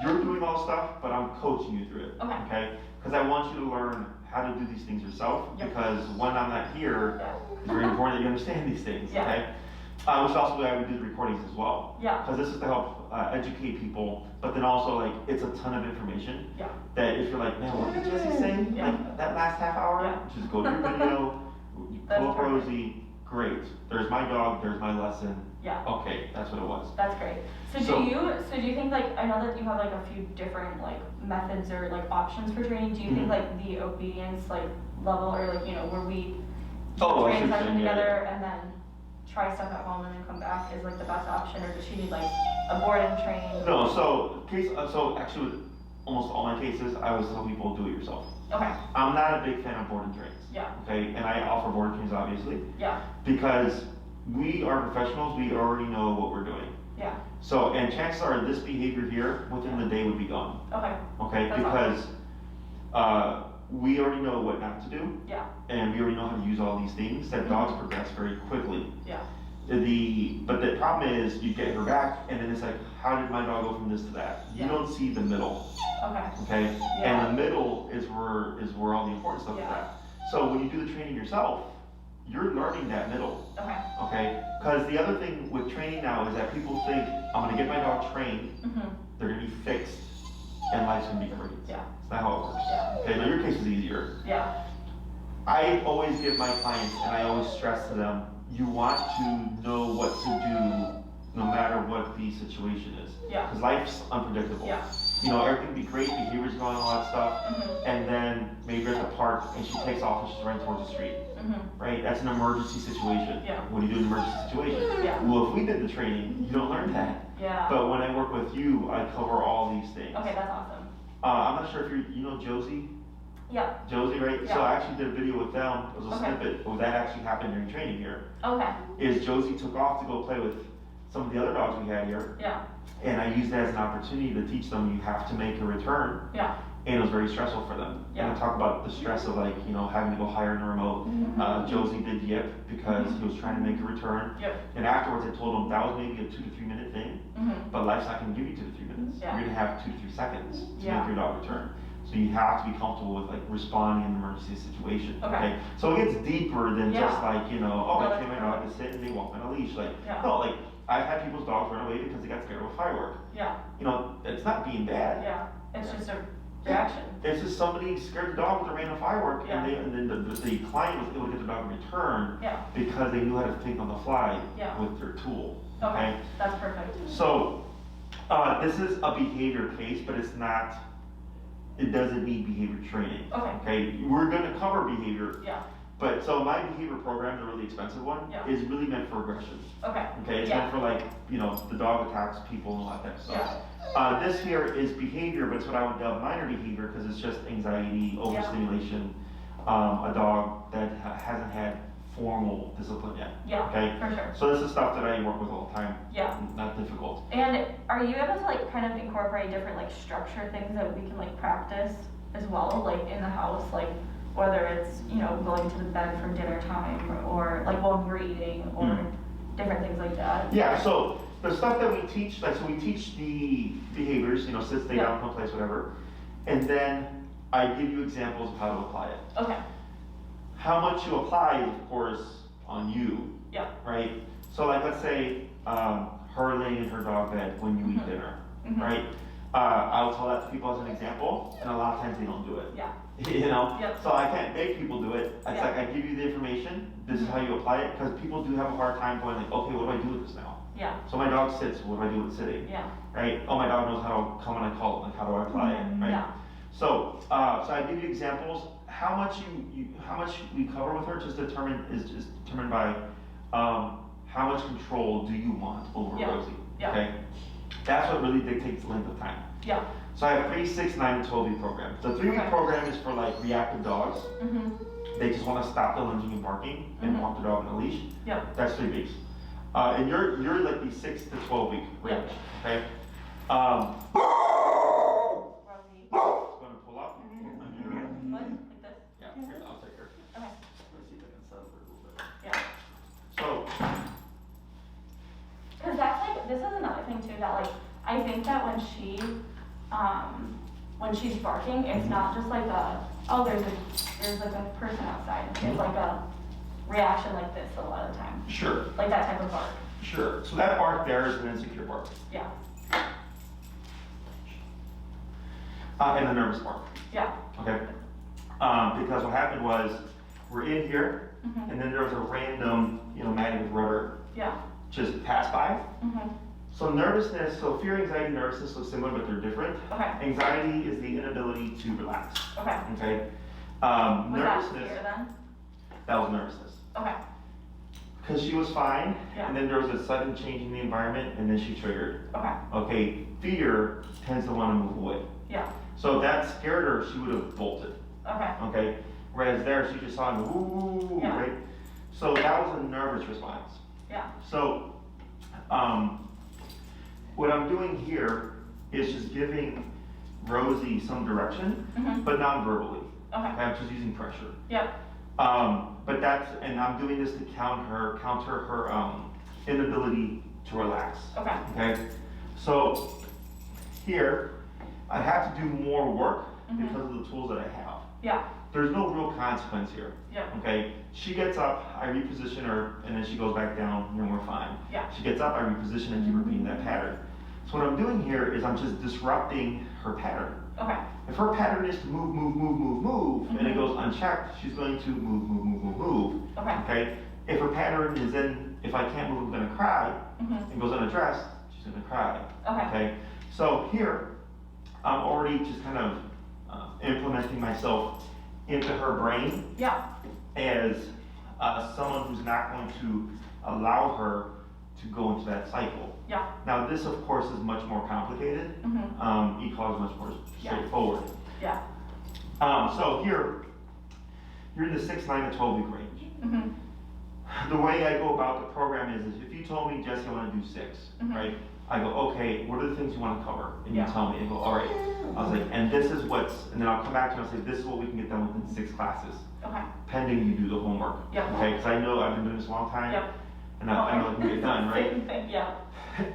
You're doing all the stuff, but I'm coaching you through it. Okay. Okay? Because I want you to learn how to do these things yourself, Yep. because when I'm not here, Yeah. it's very important that you understand these things, Yeah. okay? Which is also why we do the recordings as well. Yeah. Because this is to help educate people, but then also like it's a ton of information. Yeah. That if you're like, man, what did Jesse say? Yeah. Like that last half hour? Yeah. Just go to your video, you That's pull up perfect. Rosie, great. There's my dog, there's my lesson. Yeah. Okay, that's what it was. That's great. So So- do you think, like, I know that you have like a few different like methods or like options for training. Do you think Mhm. like the obedience like level, or like, you know, where we Oh, I see train what you're session saying, yeah, together yeah. and then try stuff at home and then come back is like the best option, or does she need like a board and train? No, so actually with almost all my cases, I always tell people do it yourself. Okay. I'm not a big fan of board and trains. Yeah. Okay, and I offer board and trains obviously, Yeah. because we are professionals, we already know what we're doing. Yeah. So, and chances are this behavior here within the day would be gone. Okay. Okay, That's because we already know what not to do, Yeah. and we already know how to use all these things. That dogs progress very quickly. Yeah. But the problem is you get her back, and then it's like, how did my dog go from this to that? You Yeah. don't see the middle. Okay. Okay, Yeah. and the middle is where all the important stuff is Yeah. at. So when you do the training yourself, you're learning that middle. Okay. Okay, because the other thing with training now is that people think I'm gonna get my dog trained, Mhm. they're gonna be fixed, and life's gonna be great. Yeah. It's not how it works. Yeah. Okay, now your case is easier. Yeah. I always give my clients, and I always stress to them, you want to know what to do no matter what the situation is. Yeah. Because life's unpredictable. Yeah. You know, everything can be great, behavior's going, all that stuff, Mhm. and then maybe you're at the park and she takes off and she's running towards the street, Mhm. right? That's an emergency situation. Yeah. What do you do in an emergency situation? Yeah. Well, if we did the training, you don't learn that. Yeah. But when I work with you, I cover all these things. Okay, that's awesome. I'm not sure if you know Josie? Yeah. Josie, right? So Yeah. I actually did a video with them, it was a Okay. snippet of that actually happened during training here. Okay. Is Josie took off to go play with some of the other dogs we had here, Yeah. and I used that as an opportunity to teach them you have to make a return, Yeah. and it was very stressful for them. Yeah. And I talk about the stress of like, you know, having to go higher in the remote. Mhm. Josie did yip because he was trying to make a return, Yep. and afterwards I told him that was maybe a 2 to 3 minute thing, Mhm. but life's not gonna give you 2 to 3 minutes. Yeah. You're gonna have 2 to 3 seconds to Yeah. make your dog return. So you have to be comfortable with like responding in an emergency situation. Okay. So it gets deeper than Yeah. just like, you know, oh, No, I that's train my dog to sit and they walk on a leash. Like, Yeah. no, like I've had people's dogs run away because they got scared of a firework. Yeah. You know, it's not being bad. Yeah. It's just a reaction. It's just somebody scared the dog with a random firework, Yeah. and then the client was able to get the dog in return Yeah. because they knew how to think on the fly Yeah. with their tool. Okay. That's perfect. So, this is a behavior case, but it's not, it doesn't need behavior training. Okay. Okay, we're gonna cover behavior, Yeah. but so my behavior program, the really expensive one, Yeah. is really meant for aggression. Okay. Okay, it's Yeah. meant for like, you know, the dog attacks people and all that type of stuff. This here is behavior, but it's what I would dub minor behavior because it's just anxiety, overstimulation, a dog that hasn't had formal discipline yet. Yeah. Okay, For sure. so this is stuff that I work with all the time, Yeah. not difficult. And are you able to like kind of incorporate different like structure things that we can like practice as well, like in the house, like whether it's, you know, going to the bed for dinner time or like while we're eating or different things like that? Yeah, so the stuff that we teach, like, so we teach the behaviors, you know, sit, stay Yeah. down, come place, whatever, and then I give you examples of how to apply it. Okay. How much you apply is, of course, on you, Yeah. right? So, like, let's say her laying in her dog bed when you eat Mhm. dinner, Mhm. right? I'll tell that to people as an example, and a lot of times they don't do it. Yeah. You know, Yep. so I can't make people do it. It's Yeah. like I give you the information. This is Mhm. how you apply it, because people do have a hard time going like, okay, what do I do with this now? Yeah. So my dog sits. What do I do with sitting? Yeah. Right? Oh, my dog knows how to come when I call it. Like, how do I apply it? Right? Yeah. So, so I give you examples. How much how much we cover with her is determined by how much control do you want over Yeah. Rosie? Yeah. Okay. That's what really dictates the length of time. Yeah. So I have 3, 6, 9, and 12-week program. The 3-week Okay. program is for like reactive dogs. Mhm. They just want to stop the lunging and barking and Mhm. walk the dog on a leash. Yep. That's 3 weeks. And you're like the 6 to 12-week range. Okay. Rosie. Going to pull up. Mhm. And you're ready. What? Like this? Yeah. Here, I'll take her. Okay. Let's see if I can settle her a little bit. Yeah. So. Cause that's like, this is another thing too, that like, I think that when she's barking, it's not just like a oh, there's like a person outside. It's like a reaction like this a lot of the time. Sure, Like that type of bark. sure. So that bark there is an insecure bark. Yeah. And the nervous bark. Yeah. Okay. Because what happened was we're in here, Mhm. and then there was a random, magnetic rotor Yeah. just passed by. Mhm. So nervousness, so fear, anxiety, nervousness look similar, but they're different. Okay. Anxiety is the inability to relax. Okay. Okay. Was that Nervousness. fear then? That was nervousness. Okay. Because she was fine, Yeah. and then there was a sudden change in the environment, and then she triggered. Okay. Okay. Fear tends to want to move away. Yeah. So if that scared her, she would have bolted. Okay. Okay. Whereas there, she just saw him, ooh, Yeah. right? So that was a nervous response. Yeah. So, what I'm doing here is just giving Rosie some direction, Mhm. but non-verbally. Okay. I'm just using pressure. Yep. But and I'm doing this to counter her inability to relax. Okay. Okay. So here, I have to do more work Mhm. because of the tools that I have. Yeah. There's no real consequence here. Yep. Okay, she gets up, I reposition her, and then she goes back down, and then we're fine. Yeah. She gets up, I reposition, and keep repeating that pattern. So what I'm doing here is I'm just disrupting her pattern. Okay. If her pattern is to move, move, move, move, move, and it goes unchecked, she's going to move, move, move, move, move. Okay. Okay? If her pattern is in, if I can't move, I'm gonna cry, Mhm. and goes unaddressed, she's gonna cry. Okay. So here, I'm already just kind of implementing myself into her brain Yeah. as someone who's not going to allow her to go into that cycle. Yeah. Now, this, of course, is much more complicated. Mhm. E-call is much more Yeah. straightforward. Yeah. So here, you're in the 6, 9, to 12 week range. Mhm. The way I go about the program is if you told me, Jesse, I want to do 6, Mhm. right? I go, okay, what are the things you want to cover? And Yeah. you tell me, and go, all right. I was like, and this is and then I'll come back to you and say, this is what we can get done within 6 classes, Okay. pending you do the homework. Yep. Okay, because I know I've been doing this a long time, Yep. and I know it can get done, right? Same thing. Yeah.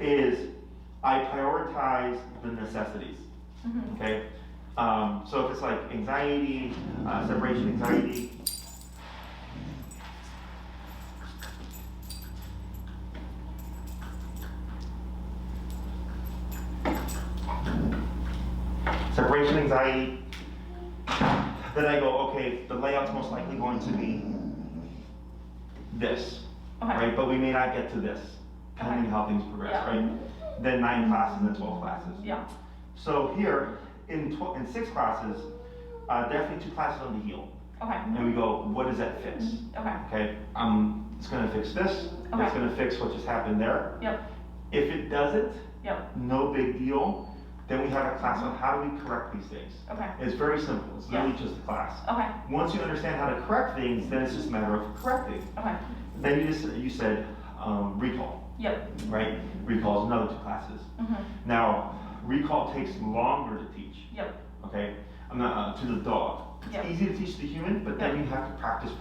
Is I prioritize the necessities, Mhm. okay? So if it's like anxiety, separation anxiety, separation anxiety, then I go, okay, the layout's most likely going to be this, Okay. right? But we may not get to this, depending Okay. how things progress, Yeah. right? Then 9 classes and then 12 classes. Yeah. So here, in 6 classes, definitely 2 classes on the heel. Okay. And we go, what does that fix? Okay. Okay, it's gonna fix this, Okay. it's gonna fix what just happened there. Yep. If it doesn't, Yep. no big deal, then we have a class on how do we correct these things. Okay. It's very simple, it's Yeah. literally just a class. Okay. Once you understand how to correct things, then it's just a matter of correcting. Okay. Then you said recall, Yep. right? Recall is another 2 classes. Mhm. Now, recall takes longer to teach, Yep. okay? I'm not to the dog. It's Yep. easy to teach the human, but then Yep. you have to practice.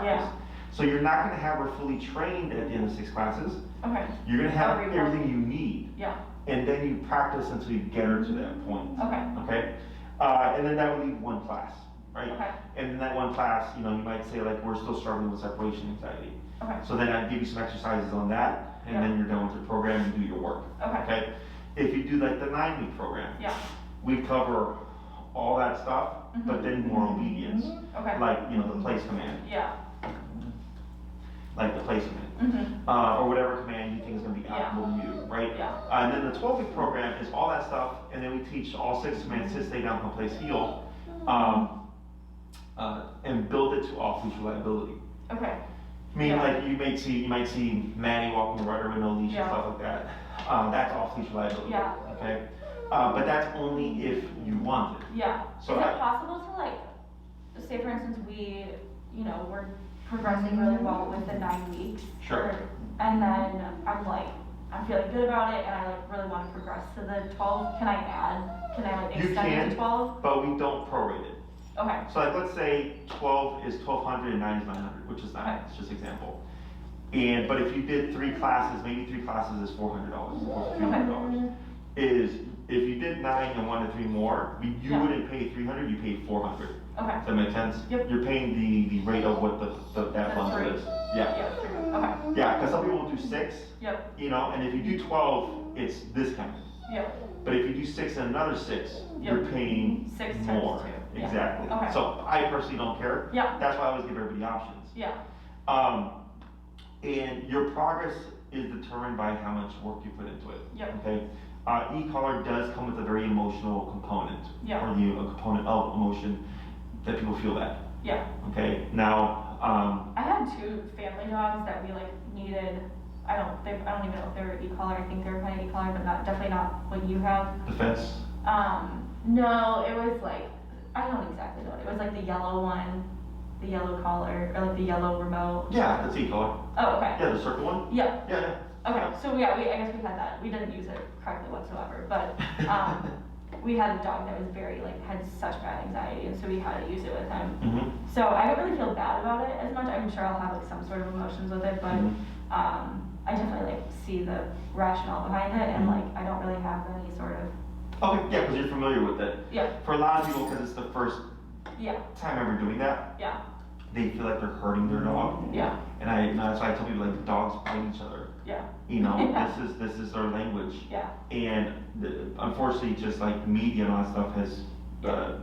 Yeah. So you're not gonna have her fully trained at the end of 6 classes. Okay. You're gonna have Recall. everything you need, Yeah. and then you practice until you get her to that point. Okay. Okay? And then that would leave 1 class, right? Okay. And in that 1 class, you might say like, we're still struggling with separation anxiety. Okay. So then I'd give you some exercises on that, and Yeah. then you're done with your program and do your work. Okay. If you do like the 9-week program, Yeah. we cover all that stuff, but Mhm. then more obedience, Okay. like, the place command, Yeah. like the place command. Mhm. Or whatever command you think is gonna be Yeah. applicable to you, right? Yeah. And then the 12-week program is all that stuff, and then we teach all 6 commands: sit, stay down, come, place, heel, and build it to off-leash reliability. Okay. Meaning, Yeah. like you might see Manny walking the rudder with no leash Yeah. and stuff like that. That's off-leash reliability. Yeah. Okay. But that's only if you want it. Yeah. So Is I- it possible to say for instance we're progressing really well with the 9 weeks? Sure. And then I'm feeling good about it and I really want to progress to the 12. Can I You extend it can. to 12? But we don't prorate it. Okay. So like, let's say 12 is 1,200 and 9 is 900, which is 9. Okay. It's just example. But if you did 3 classes, maybe 3 classes is $400, or $300. If you did 9 and 1 to 3 more, you Yeah. wouldn't pay 300, you pay 400. Okay. Does that make sense? Yep. You're paying the rate of what that That's bundle three. is. Yeah. Yeah, 3. Okay. Yeah, because some people will do 6, Yep. you know, and if you do 12, it's discounted. Yep. But if you do 6 and another 6, Yep. you're paying 6 times more. 2. Yeah. Exactly. Okay. So I personally don't care. Yeah. That's why I always give everybody options. Yeah. And your progress is determined by how much work you put into it. Yep. Okay. E-collar does come with a very emotional component. Yeah. Or a component of emotion that people feel that. Yeah. Okay. Now. I had 2 family dogs that we like needed. I don't even know if they were e-collar. I think they were kind of e-collar, but definitely not what you have. Defense. No, it was like, I don't exactly know. It was like the yellow one, the yellow collar, or like the yellow remote. Yeah, that's e-collar. Oh, okay. Yeah, the circle one. Yeah. Yeah. Okay, so yeah, I guess we had that. We didn't use it correctly whatsoever, but we had a dog that was very had such bad anxiety, and so we had to use it with him. Mm-hmm. So I don't really feel bad about it as much. I'm sure I'll have like some sort of emotions with it, but I definitely see the rationale behind it, and I don't really have any sort of. Okay, yeah, because you're familiar with it. Yeah. For a lot of people, because it's the first Yeah. time ever doing that, Yeah. they feel like they're hurting their dog. Yeah. And that's why I tell people dogs bite each other. Yeah. You know, Yeah. this is their language. Yeah. And unfortunately, just media and all that stuff has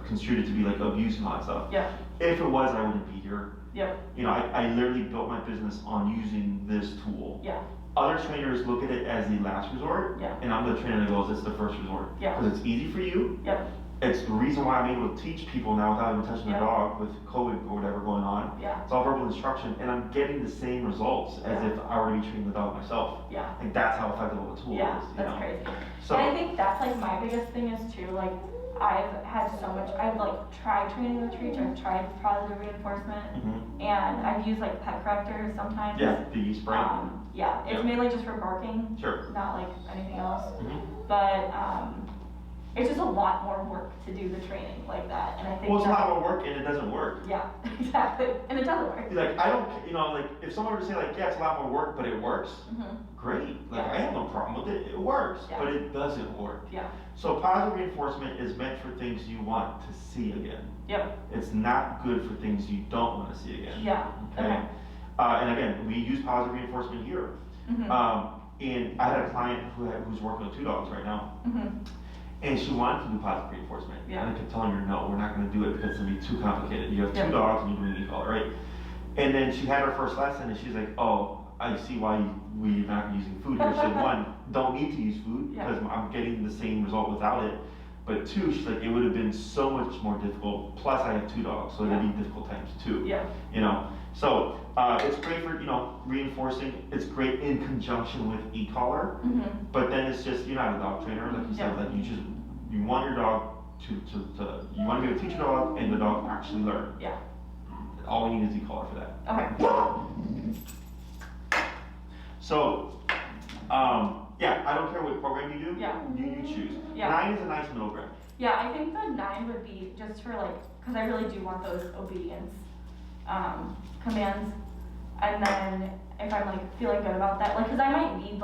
construed it to be abuse and all that stuff. Yeah. If it was, I wouldn't be here. Yeah. You know, I literally built my business on using this tool. Yeah. Other trainers look at it as the last resort, Yeah. and I'm the trainer that goes, it's the first resort. Yeah. Because it's easy for you. Yeah. It's the reason why I'm able to teach people now without even touching Yeah. their dog with COVID or whatever going on. Yeah. It's all verbal instruction, and I'm getting the same results as Yeah. if I were to be training the dog myself. Yeah. Like that's how effective of a tool Yeah, is. You that's know? crazy. So And I think that's my biggest thing is too, I've had so much, I've tried training the treats, I've tried positive reinforcement, and I've used pet correctors sometimes. yeah, the yeast spray. Yeah, it's Yeah. mainly just for barking, Sure. not anything else. Mhm. But it's just a lot more work to do the training like that, and I think Well, it's a that, lot more work and it doesn't work. Yeah, exactly, and it doesn't work. I don't, if someone were to say yeah, it's a lot more work, but it works, great. Yeah. I have no problem with it. It works, Yeah. but it doesn't work. Yeah. So positive reinforcement is meant for things you want to see again. Yep. It's not good for things you don't want to see again. Yeah. Okay. And again, we use positive reinforcement here. Mhm. And I had a client who's working with 2 dogs right now, Mhm. and she wanted to do positive reinforcement. Yeah. And I kept telling her, no, we're not going to do it because it's going to be too complicated. You have 2 Yeah. dogs and you're doing e-collar, right? And then she had her first lesson and she's like, oh, I see why we're not using food here. She said, 1, don't need to use food Yeah. because I'm getting the same result without it. But 2, she's like, it would have been so much more difficult. Plus I have 2 dogs, so it'd be difficult times 2. Yeah. You know, so it's great for, reinforcing. It's great in conjunction with e-collar. Mhm. But then it's just, you're not a dog trainer, like you said, Yeah. you want your dog to you want to be able to teach your dog and the dog actually learn. Yeah. All we need is e-collar for that. Okay. So, yeah, I don't care what program you do. Yeah. You choose. Yeah. 9 is a nice middle ground. Yeah, I think the 9 would be just for because I really do want those obedience commands, and then if I'm feeling good about that, because I might need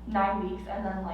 9 weeks and then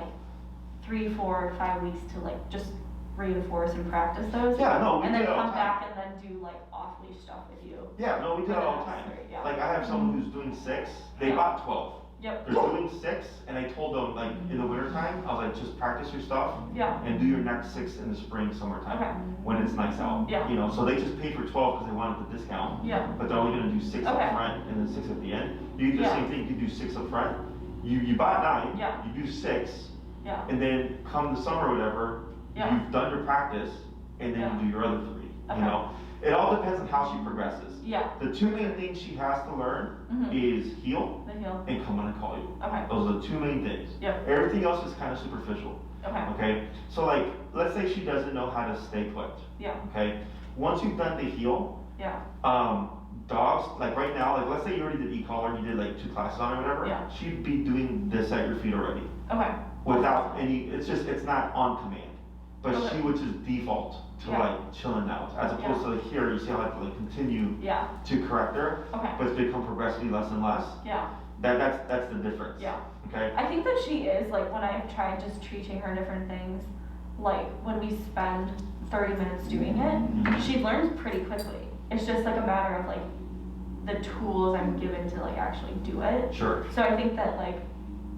3, 4, 5 weeks to just reinforce and practice those. Yeah, no, we and do then it all come the time. back and then do off leash stuff with you. Yeah, no, we do it all the time. Yeah. I have someone who's doing 6. They Yeah. bought 12. Yep. They're doing 6, and I told them in the wintertime, I was just practice your stuff Yeah. and do your next 6 in the spring, summertime. Okay. When it's nice out. Yeah. So they just paid for 12 because they wanted the discount. Yeah. But they're only gonna do 6 Okay. up front and then 6 at the end. You do the Yeah. same thing, you do 6 up front. You bought 9, Yeah. you do 6, Yeah. and then come the summer or whatever, Yeah. you've done your practice, and then Yeah. you do your other 3. Okay. It all depends on how she progresses. Yeah. The 2 main things she has to learn Mhm. is heel The heel. and come when I call you. Okay. Those are the 2 main things. Yep. Everything else is kind of superficial. Okay. Okay, so let's say she doesn't know how to stay put. Yeah. Okay, once you've done the heel, Yeah. dogs, right now, let's say you already did e-collar and you did 2 classes on it or whatever, Yeah. she'd be doing this at your feet already. Okay. Without any, it's not on command. But Okay. she would just default to Yeah. chilling out, as opposed to here, you see how I have to continue Yeah. to correct her, Okay. but it's become progressively less and less. Yeah. That's the difference. Yeah. Okay? I think that she is when I've tried just teaching her different things, when we spend 30 minutes doing it, she learns pretty quickly. It's just like a matter of like the tools I'm given to like actually do it. Sure. So I think that like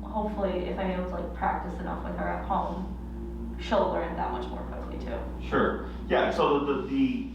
hopefully if I'm able to like practice enough with her at home, she'll learn that much more quickly too. Sure. Yeah. So the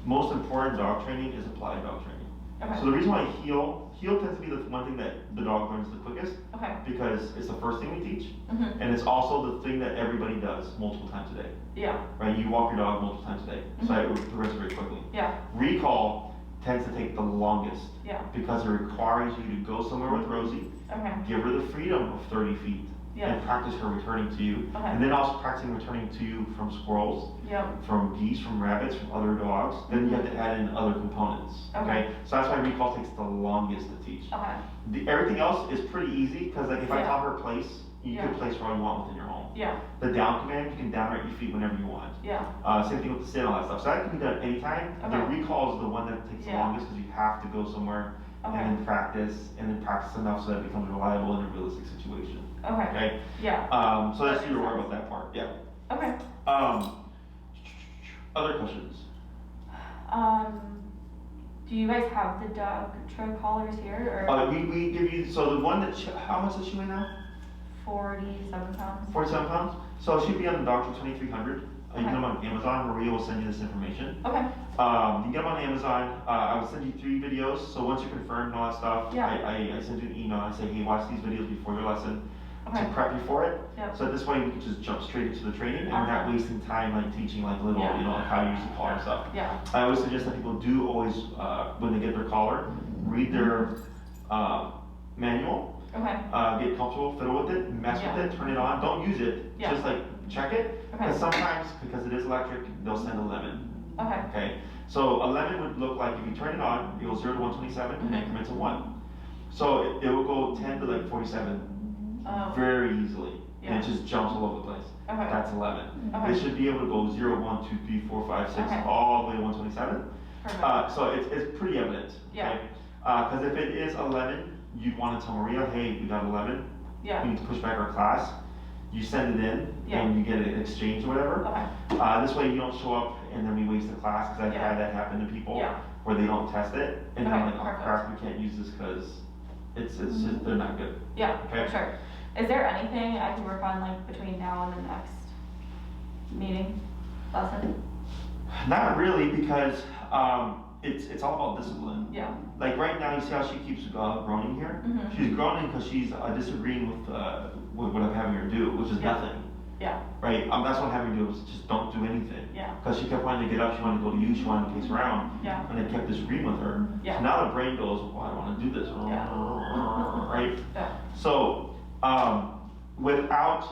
most important dog training is applied dog training. Okay. So the reason why heel tends to be the one thing that the dog learns the quickest, Okay. because it's the first thing we teach, Mhm. and it's also the thing that everybody does multiple times a day. Yeah. Right? You walk your dog multiple times a day, so it progresses very quickly. Yeah. Recall tends to take the longest Yeah. because it requires you to go somewhere with Rosie, Okay. give her the freedom of 30 feet, Yeah. and practice her returning to you, Okay. and then also practicing returning to you from squirrels, Yep. from geese, from rabbits, from other dogs. Then you have to add in other components. Okay. So that's why recall takes the longest to teach. Okay. Everything else is pretty easy because like if I Yeah. taught her place, you Yeah. could place her all you want within your home. Yeah. The down command, you can down or at your feet whenever you want. Yeah. Same thing with the sit, all that stuff. So that can be done anytime. Okay. The recall is the one that takes the Yeah. longest because you have to go somewhere Okay. and then practice enough so that it becomes reliable in a realistic situation. Okay. Okay. Yeah. So that's That your makes worry sense. about that part. Yeah. Okay. Other questions? Do you guys have the dog trail collars here or We give you, so the one that, how much does she weigh now? 47 pounds? 47 pounds? So she'd be on the dog for 2,300. You Okay. can get them on Amazon. Maria will send you this information. Okay. You can get them on Amazon. I will send you 3 videos. So once you're confirmed and all that stuff, Yeah. I send you an email. I say, hey, watch these videos before your lesson Okay. to prep you for it. Yep. So this way we can just jump straight into the training and we're not Awesome. wasting time like teaching like little, Yeah. like how to use the collar and stuff. Yeah. I always suggest that people do always, when they get their collar, read their manual, Okay. get comfortable, fiddle with it, mess Yeah. with it, turn it on. Don't use it. Yeah. Just like check it. Okay. Because sometimes, because it is electric, they'll send a lemon. Okay. Okay. So a lemon would look like if you turn it on, it goes 0 to 127 and Mhm. increments of 1. So it will go 10 to like 47 very easily. And it Yeah. just jumps all over the place. Okay. That's a lemon. Okay. It should be able to go 0, 1, 2, 3, 4, 5, 6, Okay. all the way to 127. Perfect. So it's pretty evident. Yeah. Because if it is a lemon, you'd want to tell Maria, hey, we got a lemon. Yeah. We need to push back our class. You send it in, Yeah. and you get an exchange or whatever. Okay. This way you don't show up and then we waste the class, because I've Yeah. had that happen to people Yeah. where they don't test it, and Okay, I'm like, oh perfect. crap, we can't use this because it's just, they're not good. Yeah, Okay. for sure. Is there anything I can work on like between now and the next meeting, lesson? Not really, because it's all about discipline. Yeah. Like right now, you see how she keeps groaning here? Mhm. She's groaning because she's disagreeing with what I'm having her do, which is Yeah. nothing. Yeah. Right? That's what I'm having her do, is just don't do anything. Yeah. Because she kept wanting to get up, she wanted to go to you, she wanted to pace around, Yeah. and I kept disagreeing with her. Yeah. So now the brain goes, well, I don't want to do this. Yeah. Right? Yeah. So, without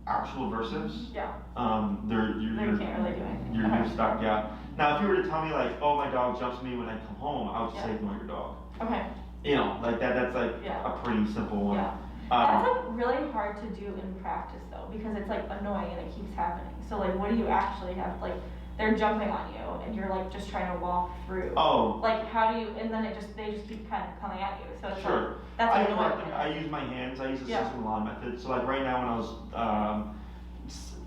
actual versives, Yeah. you're They can't really do anything. you're Okay. stuck, yeah. Now, if you were to tell me like, oh, my dog jumps me when I come home, I would just say Yeah. ignore your dog. Okay. Like that's like Yeah. a pretty simple one. Yeah. That's like really hard to do in practice though, because it's like annoying and it keeps happening. So like, what do you actually have? Like, they're jumping on you and you're like just trying to walk through. Oh, Like, how do you? And then they just keep kind of coming at you. So it's sure. like that's I annoying. use my hands. I use the Yeah. system law method. So like right now when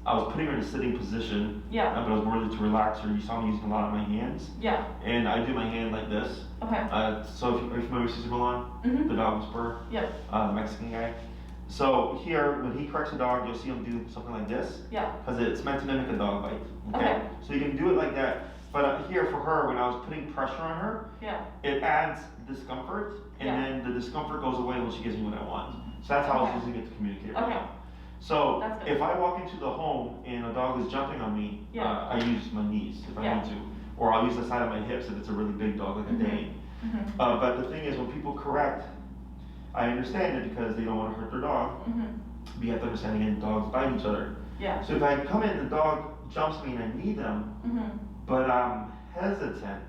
I was putting her in a sitting position, Yeah. but I was worried to relax her. You saw me using a lot of my hands, Yeah. and I do my hand like this. Okay. So if are you familiar with Cesar Milan, Mhm. the dog whisperer, Yep. Mexican guy? So here, when he corrects a dog, you'll see him do something like this, Yeah. because it's meant to mimic a dog bite. Okay. So you can do it like that. But here for her, when I was putting pressure on her, Yeah. it adds discomfort, and Yeah. then the discomfort goes away when she gives me what I want. So that's how I was Okay. using it to communicate. Okay. Right now. So That's good. if I walk into the home and a dog is jumping on me, Yeah. I use my knees if I Yeah. need to, or I'll use the side of my hips if it's a really big dog like a Mhm. Dane. Mhm. But the thing is, when people correct, I understand it because they don't want to hurt their dog. Mhm. But you have to understand again, dogs bite each other. Yeah. So if I come in, the dog jumps me and I need them, Mhm. but I'm hesitant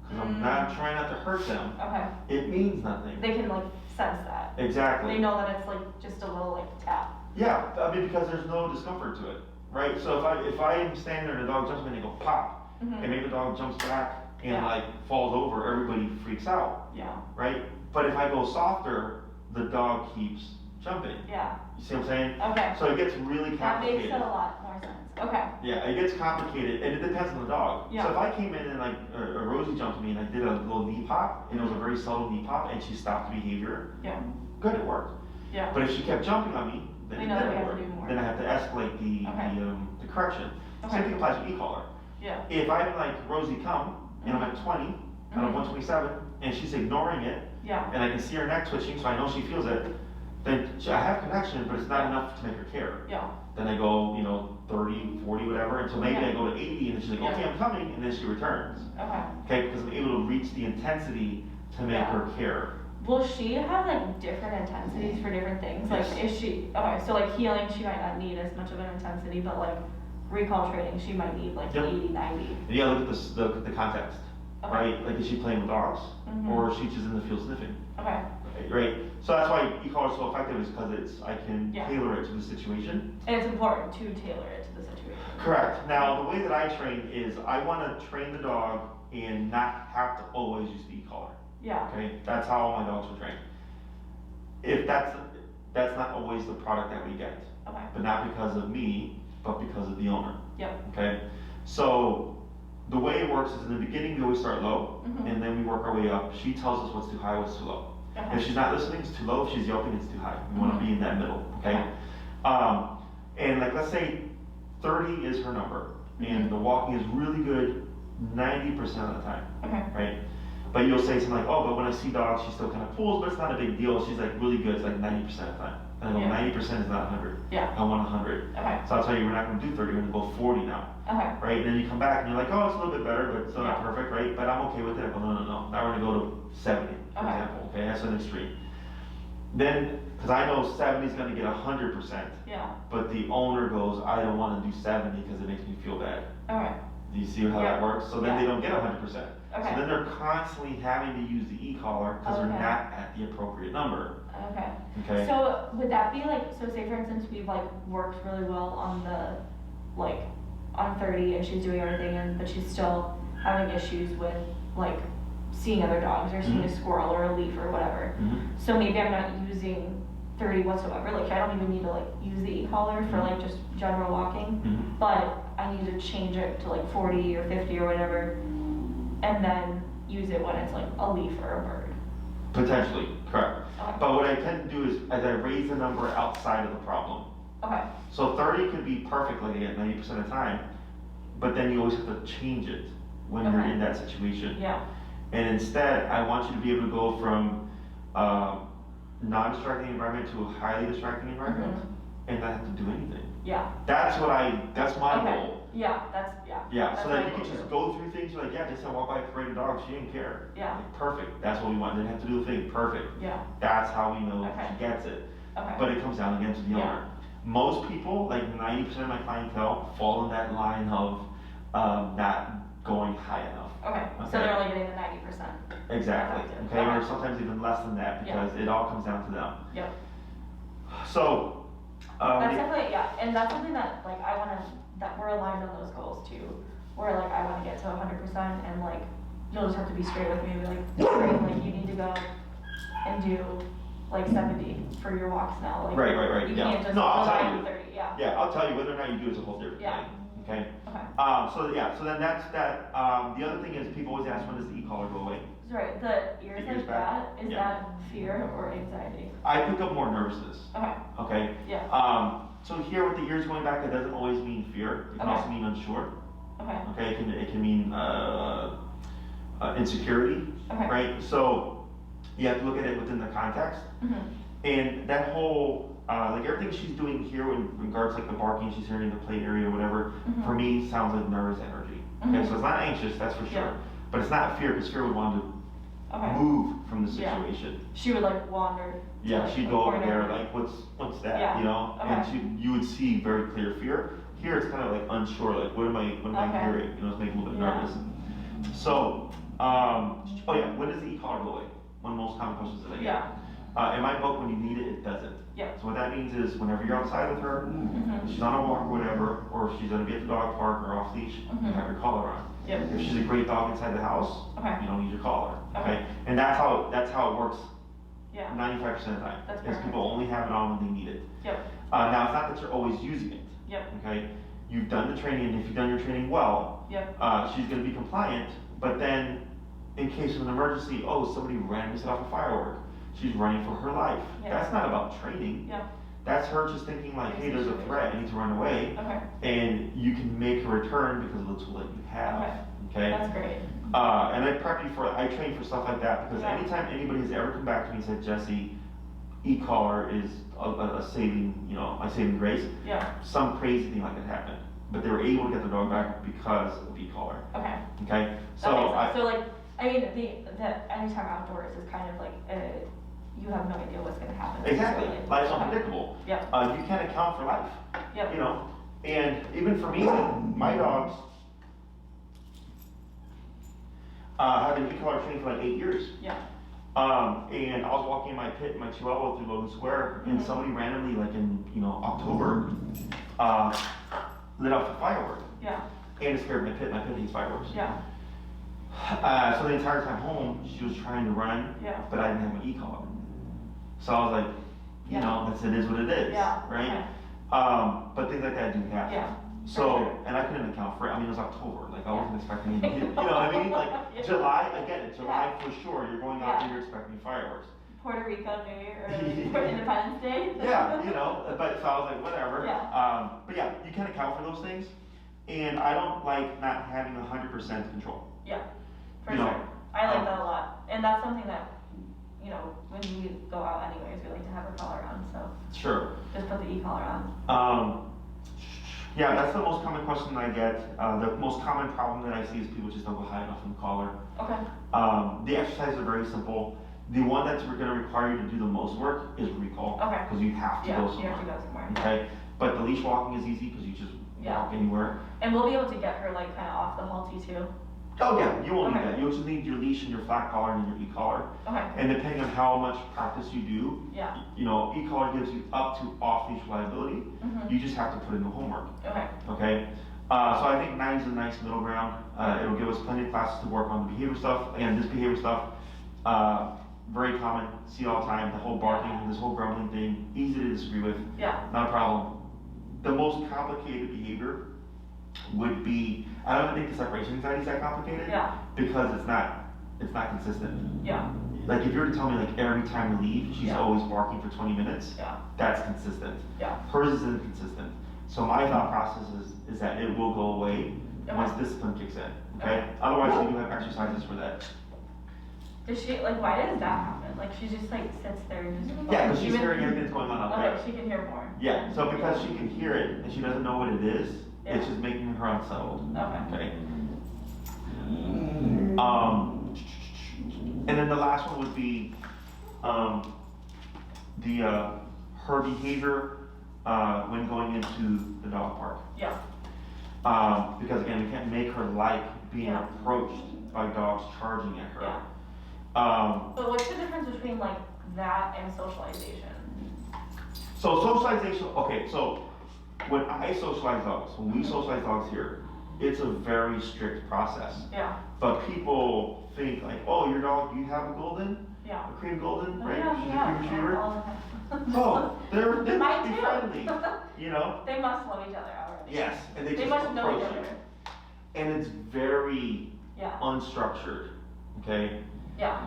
because I'm not trying not to hurt them, Okay. it means nothing. They can like sense that. Exactly. They know that it's like just a little like tap. Yeah, I mean because there's no discomfort to it, right? So if I am standing there and the dog jumps me and they go pop, Mhm. and maybe the dog jumps back and Yeah. like falls over, everybody freaks out, Yeah. right? But if I go softer, the dog keeps jumping. Yeah. You see what I'm saying? Okay. So it gets really That makes complicated. a lot more sense. Okay. Yeah, it gets complicated, and it depends on the dog. Yeah. So if I came in and like a Rosie jumped me and I did a little knee pop, and it was a very subtle knee pop, and she stopped the behavior, Yeah. good, it worked. Yeah. But if she kept jumping on me, then We it know that didn't we have to work. do more. Then I have to escalate the correction. Okay. Same thing applies with e-collar. Yeah. If I'm like, Rosie, come, and I'm at 20, out of 127, and she's ignoring it, Yeah. and I can see her neck twitching, so I know she feels it, then I have connection, but it's not Yeah. enough to make her care. Yeah. Then I go, 30, 40, whatever, until maybe Okay. I go to 80, and then she's like, okay, Yeah. I'm coming, and then she returns. Okay. Okay, because I'm able to reach the intensity to make Yeah. her care. Will she have like different intensities for different things? Like, Yes. is she, okay, so like healing, she might not need as much of an intensity, but like recall training, she might need like Yep. 80, 90. And you gotta look at the context, Okay. right? Like, is she playing with dogs, Mhm. or is she just in the field sniffing? Okay. Right? So that's why e-collar is so effective, is because I can Yeah. tailor it to the situation. And it's important to tailor it to the situation. Correct. Now, the way that I train is I want to train the dog and not have to always use the e-collar. Yeah. Okay, that's how all my dogs were trained. If that's not always the product that we get, Okay. but not because of me, but because of the owner. Yep. Okay, so the way it works is in the beginning we always start low, Mhm. and then we work our way up. She tells us what's too high, what's too low. Okay. If she's not listening, it's too low. If she's yelping, it's too high. We want to Mhm. be in that middle. Okay. And like, let's say 30 is her number, and Mhm. the walking is really good 90% of the time, Okay. right? But you'll say something like, oh, but when I see dogs, she still kind of pulls, but it's not a big deal. She's like really good. It's like 90% of the time. And I go, Yeah. 90% is not 100. Yeah. I want 100. Okay. So I'll tell you, we're not going to do 30. We're going to go 40 now, Okay. right? And then you come back and you're like, oh, it's a little bit better, but it's still not Yeah. perfect, right? But I'm okay with it. I go, no. Now we're going to go to 70, for Okay. example. Okay, that's an extreme. Then, because I know 70 is going to get 100%, Yeah. but the owner goes, I don't want to do 70 because it makes me feel bad. Okay. Do you see how that Yeah. works? So then Yeah. they don't get 100%. Okay. So then they're constantly having to use the e-collar because they're Okay. not at the appropriate number. Okay. Okay. So would that be like, so say for instance, we've like worked really well on like, on 30 and she's doing everything but she's still having issues with like seeing other dogs or seeing a Mhm. squirrel or a leaf or whatever. Mhm. So maybe I'm not using 30 whatsoever, like I don't even need to like use the e-collar for like just general walking, Mhm. but I need to change it to like 40 or 50 or whatever, and then use it when it's like a leaf or a bird. Potentially, correct. Okay. But what I tend to do is I raise the number outside of the problem. Okay. So 30 could be perfect like at 90% of the time, but then you always have to change it when you're Okay. in that situation. Yeah. And instead, I want you to be able to go from non-distracting environment to a highly distracting environment and not have to do anything. Yeah. That's my Okay. goal. Yeah. Yeah. Yeah, That's so what that I you can will just do. go through things, you're like, yeah, just walk by a parade of dogs, she didn't care. Yeah. Like, perfect, that's what we want, didn't have to do a thing, perfect. Yeah. That's how we know Okay. she gets it. Okay. But it comes down again to the Yeah. owner. Most people, like 90% of my clientele, fall in that line of not going high enough. Okay. So Okay. they're only getting the 90%. Exactly, Effective. okay, or Okay. sometimes even less than that, Yeah. because it all comes down to them. Yep. So, That's definitely, yeah, and that's something that like that we're aligned on those goals too. Where like I wanna get to 100% and like you'll just have to be straight with me and be like, great, like you need to go and do like 70 for your walks now. Like, Right, You yeah. can't just No, I'll rely tell on you. 30, yeah. yeah, I'll tell you, whether or not you do is a whole different Yeah. thing, okay? Okay. So then that's that. The other thing is people always ask, when does the e-collar go away? Sorry, the ears The ears like back? that, is Yeah. that fear or anxiety? I pick up more nervousness, Okay, okay? yeah, So here with the ears going back, it doesn't always mean fear. It can Okay. also mean unsure. okay, Okay, it can mean insecurity, okay. right? So you have to look at it within the context. Mhm. And that whole, like everything she's doing here in regards like the barking she's hearing in the plate area or whatever, Mhm. for me sounds like nervous energy. Okay, Mhm. so it's not anxious, that's for sure. Yeah. But it's not fear, because fear would want to Okay. move from the Yeah. situation. She would like wander. to, Yeah, like, she'd a go over corner. there like, what's that, Yeah. you know? And Okay. you would see very clear fear. Here it's kind of like unsure, like what am I Okay. hearing? You know, it's making me a little bit Yeah. nervous. So, oh yeah, when does the e-collar go away? One of the most common questions that I get. Yeah. In my book, when you need it, it doesn't. Yeah. So what that means is whenever you're outside with her, Mhm. she's on a walk or whatever, or if she's gonna be at the dog park or off leash, you Mhm. have your collar on. Yep. If she's a great dog inside the house, Okay. you don't need your collar. Okay. And that's how it works Yeah. 95% of the time. That's Is perfect. people only have it on when they need it. Yep. Now, it's not that you're always using it. Yep. Okay? You've done the training, and if you've done your training well, Yep. she's going to be compliant, but then in case of an emergency, oh, somebody randomly set off a firework. She's running for her life. Yeah. That's not about training. Yep. That's her just thinking like, hey, there's a threat, I need to run away. Okay. And you can make her return because of the tool that you have. Okay? That's great. And I train for stuff like that because Yeah. anytime anybody has ever come back to me and said, Jesse, e-collar is a saving, a saving grace, Yeah. some crazy thing like that happened. But they were able to get the dog back because of e-collar. Okay. Okay? So like, I mean, the anytime outdoors is kind of like, you have no idea what's gonna happen. Exactly. Really. Life's unpredictable. Yep. You can't account for life. Yep. And even for me, my dogs have been e-collar trained for like 8 years. Yeah. And I was walking in my pit, my Chihuahua through Logan Square, and somebody randomly, like in October, lit off a firework. Yeah. And it scared my pit. My pit hates fireworks. Yeah. So the entire time home, she was trying to run, Yeah. but I didn't have my e-collar. So I was like, it is what it is, Yeah. right? Okay. But things like that do happen. Yeah. So, sure. and I couldn't account for it. I mean, it was October. Like, I wasn't expecting I anything. You know. know what I mean? Like, Yeah. July, I get it. July for sure. You're going out Yeah. and you're expecting fireworks. Puerto Rico New Year or for Independence Day. Yeah, but so I was like, whatever. Yeah. But yeah, you can account for those things. And I don't like not having 100% control. Yeah, for You know, sure. I like that a lot. And that's something that, when we go out anyways, we like to have our collar on, so Sure. just put the e-collar on. Yeah, that's the most common question I get. The most common problem that I see is people just don't go high enough in the collar. Okay. The exercises are very simple. The one that's going to require you to do the most work is recall. Okay. Because you have to Yeah, go you somewhere. have to go somewhere. Okay. But the leash walking is easy because you just walk anywhere. And we'll be able to get her like kind of off the halty too. Oh yeah, you won't need Okay. that. You'll just need your leash and your flat collar and your e-collar. Okay. And depending on how much practice you do, Yeah. e-collar gives you up to off-leash reliability. Mhm. You just have to put in the homework. Okay. Okay. So I think 9 is a nice middle ground. It'll give us plenty of classes to work on the behavior stuff. Again, this behavior stuff, very common, see all the time. The whole barking, this whole grumbling thing, easy to disagree with. Yeah. Not a problem. The most complicated behavior would be, I don't think the separation anxiety is that complicated. Yeah. Because it's not consistent. Yeah. Like if you were to tell me like every time we leave, she's Yeah. always barking for 20 minutes, Yeah. that's consistent. Yeah. Hers is inconsistent. So my thought process is that it will go away once Okay. discipline kicks in. Okay? Otherwise we do have exercises for that. Does she, like, why does that happen? Like, she just, like, sits there and just. Yeah, because she's even- hearing everything that's going on up there. Okay, she can hear more. Yeah, so because she can hear it and she doesn't know what it is, Yeah. it's just making her unsettled. Okay. Okay. And then the last one would be her behavior when going into the dog park. Yeah. Because again, we can't make her like being Yeah. approached by dogs charging at her. Yeah. But what's the difference between, like, that and socialization? So socialization, okay, so when I socialize dogs, when we socialize dogs here, it's a very strict process. Yeah. But people think like, oh, your dog, you have a golden? Yeah. A cream golden, Oh, right? yeah, She's yeah. a cream retriever? All the time. Oh, they must Mine be too. friendly, They must love each other already. Yes, and they They just must know approach each you. other. And it's very Yeah. unstructured, okay? Yeah.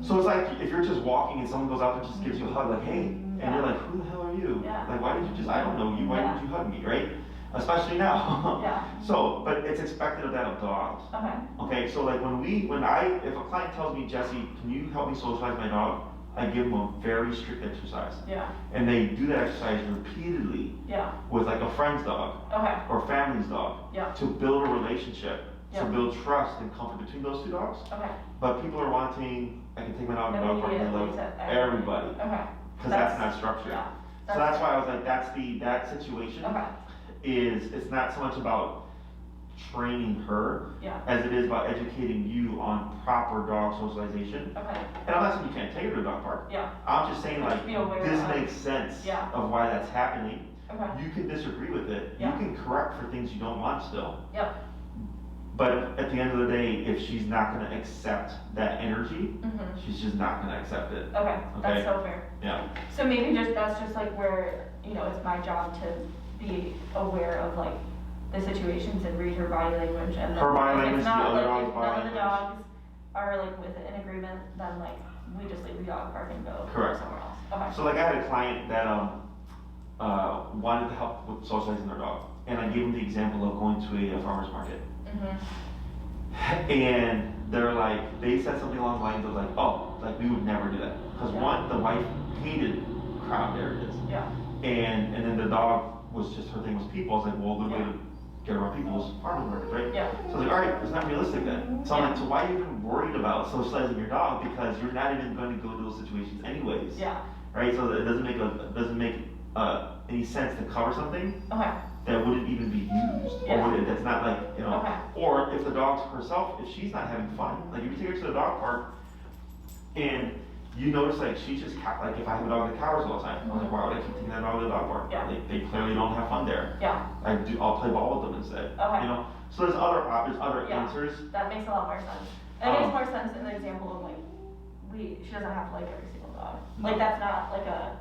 So it's like if you're just walking and someone goes out and just gives you a hug, like, hey, and Yeah. you're like, who the hell are you? Yeah. Like, why did you just, I don't know you, why Yeah. did you hug me, right? Especially now. Yeah. So, but it's expected of that of dogs. Okay. Okay, so like if a client tells me, Jesse, can you help me socialize my dog? I give them a very strict exercise. Yeah. And they do that exercise repeatedly Yeah. with like a friend's dog Okay. or family's dog Yeah. to build a relationship, Yeah. to build trust and comfort between those two dogs. Okay. But people are wanting, I can take my dog to the dog park and I Immediately love to everybody. Okay. Because that's not structured. Yeah. So that's why I was like, that situation Okay. it's not so much about training her Yeah. as it is about educating you on proper dog socialization. Okay. And I'm not saying you can't take her to the dog park. Yeah. I'm just saying Just like, be aware this of- makes sense Yeah. of why that's happening. Okay. You can disagree with it. Yeah. You can correct for things you don't want still. Yep. But at the end of the day, if she's not gonna accept that energy, she's just not gonna accept it. Okay, that's so fair. Yeah. So maybe that's just like where, you know, it's my job to be aware of like the situations and read her body language, and then Her body if language, it's not, the other like, dog's if body none of the language. dogs are like with an agreement, then like we just leave the dog park and go Correct. somewhere else. Okay. So like I had a client that wanted to help with socializing their dog, and I gave them the example of going to a farmer's market. And they're like, they said something along the lines of like, oh, like we would never do that. Because one, the wife hated crowd areas. Yeah. And then the dog was just, her thing was people. I was like, well, the way to get around people is farmer's market, right? Yeah. So I was like, all right, it's not realistic then. So I'm like, so why are you even worried about socializing your dog? Because you're not even going to go to those situations anyways. Yeah. Right? So it doesn't make any sense to cover something Okay. that wouldn't even be used, Yeah. or that's not like, you know, Okay. or if the dog's herself, if she's not having fun, like if you take her to the dog park and you notice like she's just like if I have a dog that cowers all the time, I'm like, why would I keep taking that dog to the dog park? Yeah. They clearly don't have fun there. Yeah. I'll play ball with them instead. Okay. You know, so there's other Yeah. answers. That makes a lot more sense. It makes more sense in the example of like she doesn't have to like every single dog. No. Like that's not like a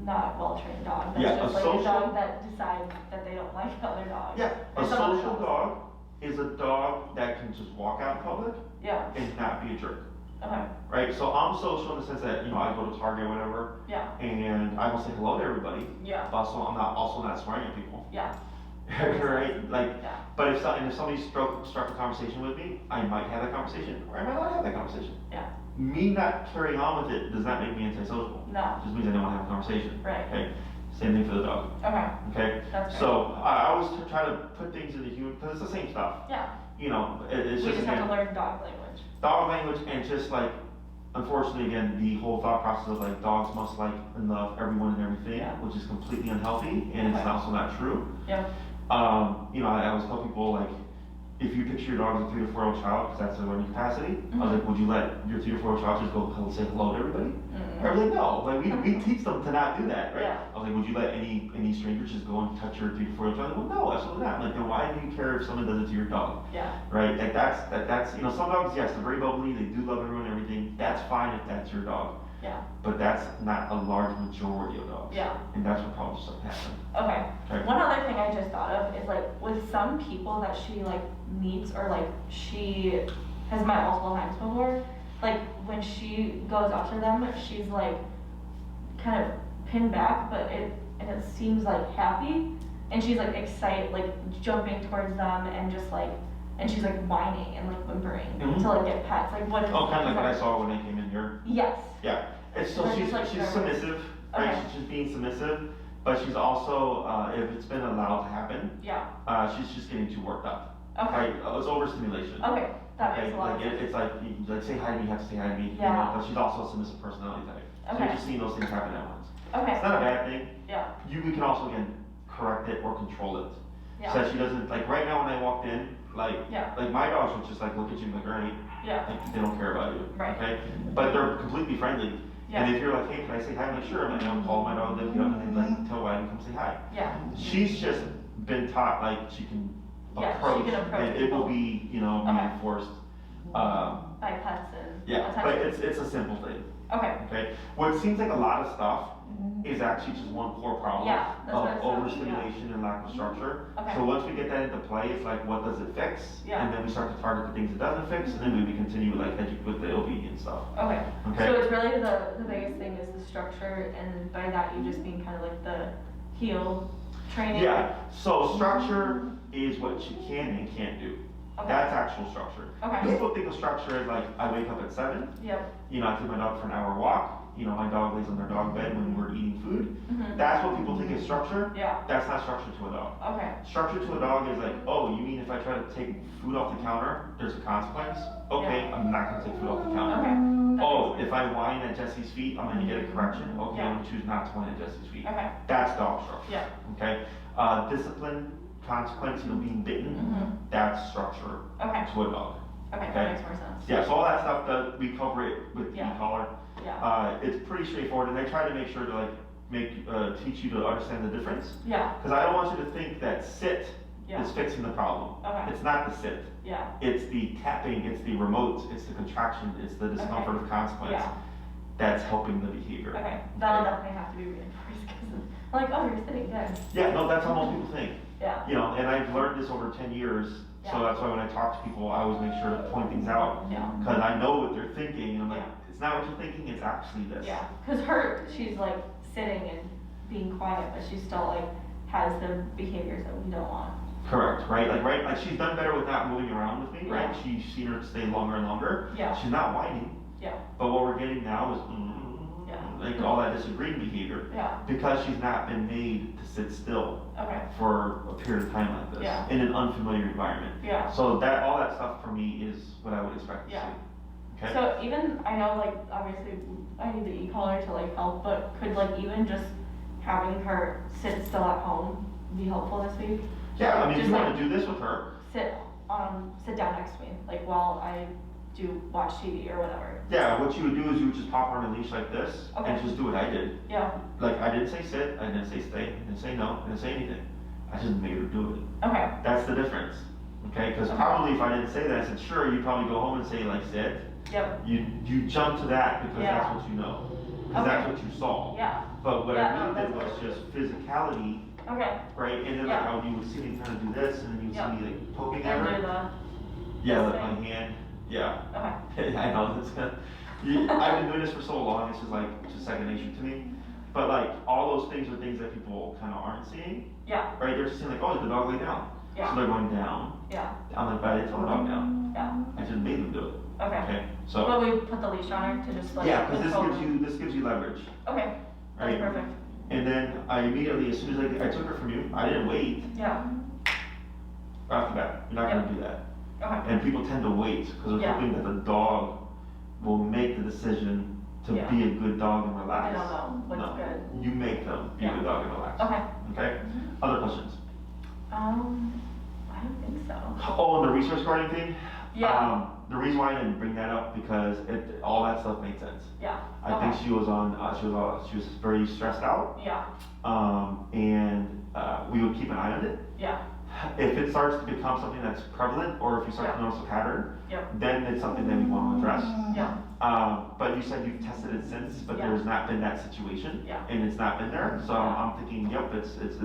not well trained dog. That's Yeah, just a like social- a dog that decides that they don't like other dogs. Yeah, a Or some other social dogs. dog is a dog that can just walk out in public Yeah. and not be a jerk. Okay. Right? So I'm social in the sense that, you know, I go to Target or whatever, Yeah. and I will say hello to everybody. Yeah. But also, I'm not swearing at people. Yeah. Right? Like, Yeah. but if somebody struck a conversation with me, I might have that conversation, or I might not have that conversation. Yeah. Me not carrying on with it does not make me antisocial. No. It just means I don't want to have a conversation. Right. Okay. Same thing for the dog. Okay. Okay. That's fair. So I always try to put things in the human, because it's the same stuff. Yeah. You know, it's We just just have again, to learn dog language. dog language, and just like, unfortunately, again, the whole thought process of like dogs must like and love everyone and everything, Yeah. which is completely unhealthy, and it's Okay. also not true. Yeah. You know, I always tell people like, if you picture your dog as a 3 to 4 year old child, because that's their learning capacity, I was like, would you let your 3 to 4 year old child just go say hello to everybody? They're like, no, like we teach them to not do that, right? Yeah. I was like, would you let any strangers just go and touch your 3 to 4 year old child? Well, no, absolutely not. I'm like, then why do you care if someone does it to your dog? Yeah. Right? Like that's you know, some dogs, yes, they're very bubbly, they do love everyone and everything. That's fine if that's your dog. Yeah. But that's not a large majority of dogs. Yeah. And that's what problems start to happen. Okay. Okay. One other thing I just thought of is like with some people that she like meets or like she has met multiple times before, like when she goes up to them, she's like kind of pinned back, but it seems like happy, and she's like excited, like jumping towards them and just like, and she's like whining and like whimpering Mhm. to like get pets. Like what is? Oh, kind of like what I that? saw when I came in here. Yes. Yeah. It's so Or she's just, like, nervous. submissive, right? Okay. She's just being submissive, but she's also, if it's been allowed to happen, Yeah. she's just getting too worked up. Okay. Right? It's overstimulation. Okay. That Okay, makes a lot of like sense. it's like like say hi to me, you have to say hi to me. You Yeah. know, but she's also a submissive personality type. So Okay. you're just seeing those things happen at once. Okay. It's not a bad thing. Yeah. We can also again correct it or control it. Yeah. So that she doesn't like right now when I walked in, like Yeah. like my dogs would just like look at you like, right, Yeah. like they don't care about you. Right. Okay? But they're completely friendly. Yeah. And if you're like, hey, can I say hi? I'm like, sure. I'm like, I'll call my dog, they'll get up and they like tell Wyatt to come say hi. Yeah. She's just been taught like she can Yeah, she approach, can approach and it will people. be, you know, Okay. reinforced. By pets and Yeah, but attention. it's a simple thing. Okay. Okay, what seems like a lot of stuff is actually just one core problem Yeah, that's what it of sounds, overstimulation and lack of structure. Okay. So once we get that into play, it's like, what does it fix? Yeah. And then we start to target the things it doesn't fix, and then we continue with like with the obedience stuff. Okay. Okay. So it's really the biggest thing is the structure, and by that you just mean kind of like the heel training. Yeah. So structure is what you can and can't do. Okay. That's actual structure. Okay. People think of structure as like I wake up at 7. Yep. You know, I take my dog for an hour walk. You know, my dog lays on their dog bed when we're eating food. Mhm. That's what people think is structure. Yeah. That's not structure to a dog. Okay. Structure to a dog is like, oh, you mean if I try to take food off the counter, there's a consequence? Okay, I'm not gonna take food off the counter. Okay. That Oh, makes if I whine at Jesse's feet, I'm gonna get a correction. Okay, Yeah. I'm gonna choose not to whine at Jesse's feet. Okay. That's dog structure. Yeah. Okay. Discipline, consequence, you know, being bitten. Mhm. That's structure Okay. to a dog. Okay. Okay. That makes more sense. Yeah, so all that stuff that we cover it with the Yeah. e-collar. Yeah. It's pretty straightforward, and I try to make sure to like teach you to understand the difference. Yeah. Because I don't want you to think that sit Yeah. is fixing the problem. Okay. It's not the sit. Yeah. It's the tapping, it's the remote, it's the contraction, it's the discomfort of consequence Yeah. that's helping the behavior. Okay, that'll definitely have to be reinforced because I'm like, oh, you're sitting good. Yeah, no, that's how most people think. Yeah. You know, and I've learned this over 10 years, so Yeah. that's why when I talk to people, I always make sure to point things out. Yeah. Because I know what they're thinking, and I'm like, Yeah. it's not what you're thinking, it's actually this. Yeah, because she's like sitting and being quiet, but she still like has the behaviors that we don't want. Correct, right? Like she's done better with not moving around with me, right? Yeah. She's seen her stay longer and longer. Yeah. She's not whining. Yeah. But what we're getting now is Yeah. like all that disagreeing behavior. Yeah. Because she's not been made to sit still Okay. for a period of time like this Yeah. in an unfamiliar environment. Yeah. So that all that stuff for me is what I would expect to Yeah. see. Okay. So even, I know like obviously I need the e-collar to like help, but could like even just having her sit still at home be helpful this week? Yeah, I mean, if Just you like want to do this with her, sit down next to me, like while I do watch TV or whatever. yeah, what you would do is you would just pop her on a leash like this Okay. and just do what I did. Yeah. Like I didn't say sit, I didn't say stay, I didn't say no, I didn't say anything. I just made her do it. Okay. That's the difference. Okay, because Okay. probably if I didn't say that, I said sure, you'd probably go home and say like sit. Yep. You jump to that because Yeah. that's what you know, because Okay. that's what you saw. Yeah. But what Yeah, I no, really did was that's good. just physicality, Okay. right? And then Yeah. like how you would see me kind of do this, and then you would Yeah. see me like poking at And do her. the. Yeah, this like my thing. hand. Yeah. Okay. I know that's gonna. I've been doing this for so long. It's just like just second nature to me. But like all those things are things that people kind of aren't seeing, Yeah. right? They're just seeing like, oh, the dog lay down. Yeah. So they're going down. Yeah. I'm like, but I didn't tell the dog down. Yeah. I just made them do it. Okay. Okay. So. But we put the leash on her to just like. Yeah, because control- this gives you leverage, Okay. That's right? perfect. And then I immediately, as soon as I took her from you, I didn't wait. Yeah. Right off the bat, you're not gonna do that. Okay. And people tend to wait because they're Yeah. hoping that the dog will make the decision to Yeah. be a good dog and I relax. don't know what's No. good. You make them be a Yeah. good dog and relax. Okay. Okay? Other questions? I don't think so. Oh, and the resource guarding thing? Yeah. The reason why I didn't bring that up because all that stuff made sense. Yeah. I think she was she was very stressed out. Yeah. And we would keep an eye on it. Yeah. If it starts to become something that's prevalent, or if you start to Yeah. notice a pattern, Yep. then it's something that we want to address. Yeah. But you said you've tested it since, but Yeah. there's not been that situation, Yeah. and it's not been there. So Yeah. I'm thinking, yep, this is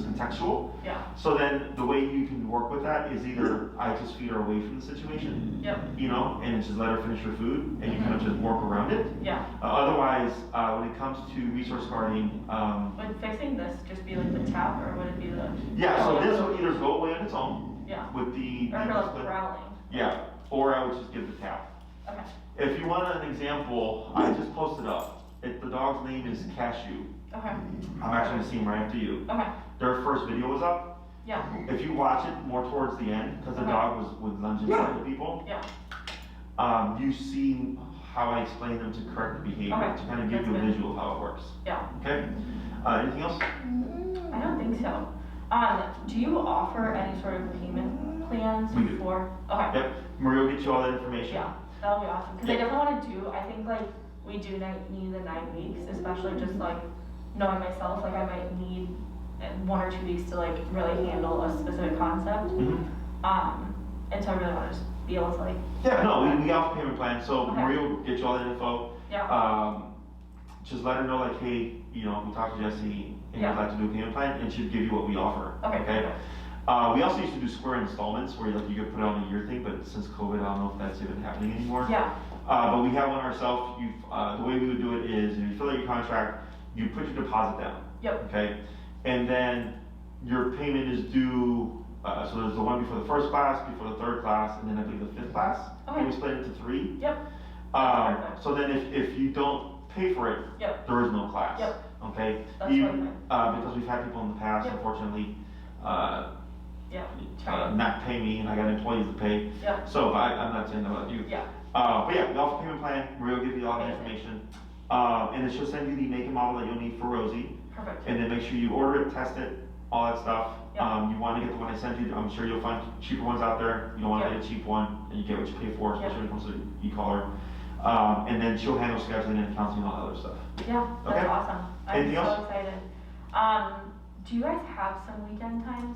contextual. Yeah. So then the way you can work with that is either I just feed her away from the situation, Yep. you know, and just let her finish her food, and you kind of just work around it. Yeah. Otherwise, when it comes to resource guarding, Would fixing this just be like the tap, or would it be the? yeah, so this will either go away on its own Yeah. with the Or her ankle like split. growling. Yeah, or I would just give the tap. Okay. If you want an example, I just posted up. The dog's name is Cashew. Okay. I'm actually gonna see him right after you. Okay. Their first video was up. Yeah. If you watch it more towards the end, because the Okay. dog would lunge into people, Yeah. you see how I explain them to correct the behavior, Okay, to kind of give that's you a good. visual of how it works. Yeah. Okay? Anything else? I don't think so. Do you offer any sort of payment plans We do. for? Okay. Yep. Maria will get you all that information. Yeah, that'll be awesome. Because I Yeah. definitely want to do, I think like we do need the 9 weeks, especially just like knowing myself, like I might need 1 or 2 weeks to like really handle a specific concept. Mhm. And so I really want to just be able to like, Yeah, no, we offer payment plans, so Okay. Maria will get you all that info. yeah, Just let her know like, hey, you know, we talked to Jesse and Yeah. we'd like to do a payment plan, and she'll give you what we offer. Okay. We also used to do square installments where like you could put it on a year thing, but since COVID, I don't know if that's even happening anymore. yeah, But we have one ourselves. The way we would do it is you fill out your contract, you put your deposit down. yep, Okay, and then your payment is due. So there's the one before the first class, before the third class, and then I believe the fifth class. Okay. And we split it into 3. yep, Perfect. So then if you don't pay for it, yep, there is no class. Yep. Okay. That's Even, fine. because we've had people in the past, Yep. unfortunately, yeah, not pay me, and I got employees to pay. yep, So I'm not saying that about you. yeah, But yeah, we offer payment plan. Maria will give you all the information. And then she'll send you the make and model that you'll need for Rosie. perfect, And then make sure you order it, test it, all that stuff. Yeah. You want to get the one I sent you. I'm sure you'll find cheaper ones out there. You don't want to Yeah. get a cheap one, and you get what you pay for, Yeah. especially when it comes to the e-collar. And then she'll handle scheduling and accounting and all that other stuff. yeah, that's Okay. awesome. I'm Anything so else? excited. Do you guys have some weekend times?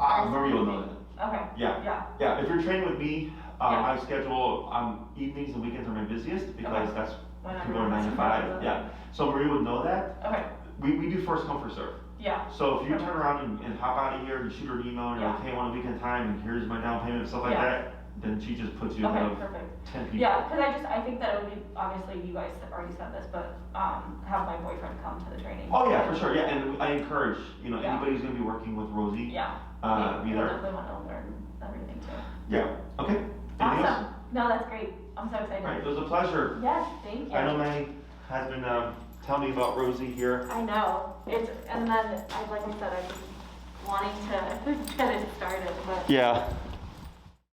Marie will know that. Okay. Yeah. Yeah. If you're training with me, Yeah. I schedule, evenings and weekends are my busiest because Okay. that's, Whenever people are 9 to it's 5, available. yeah. So Marie would know that. Okay. We do first come, first serve. Yeah. So if you Okay. turn around and hop out of here and shoot her an email and you're like, Yeah. hey, I want a weekend time and here's my down payment and stuff like Yeah. that, then she just puts you ahead Okay, of perfect. 10 people. Yeah, because I think that it would be, obviously you guys already said this, but, have my boyfriend come to the training. Oh yeah, for sure, yeah, and I encourage, Yeah. anybody who's gonna be working with Rosie, Yeah. be We there. definitely want to learn everything too. Yeah, okay. Anything else? Awesome. No, that's great. I'm so excited. All right, it was a pleasure. Yes, thank you. I know Manny has been, telling me about Rosie here. I know. And then, like I said, I've been wanting to get it started, but Yeah.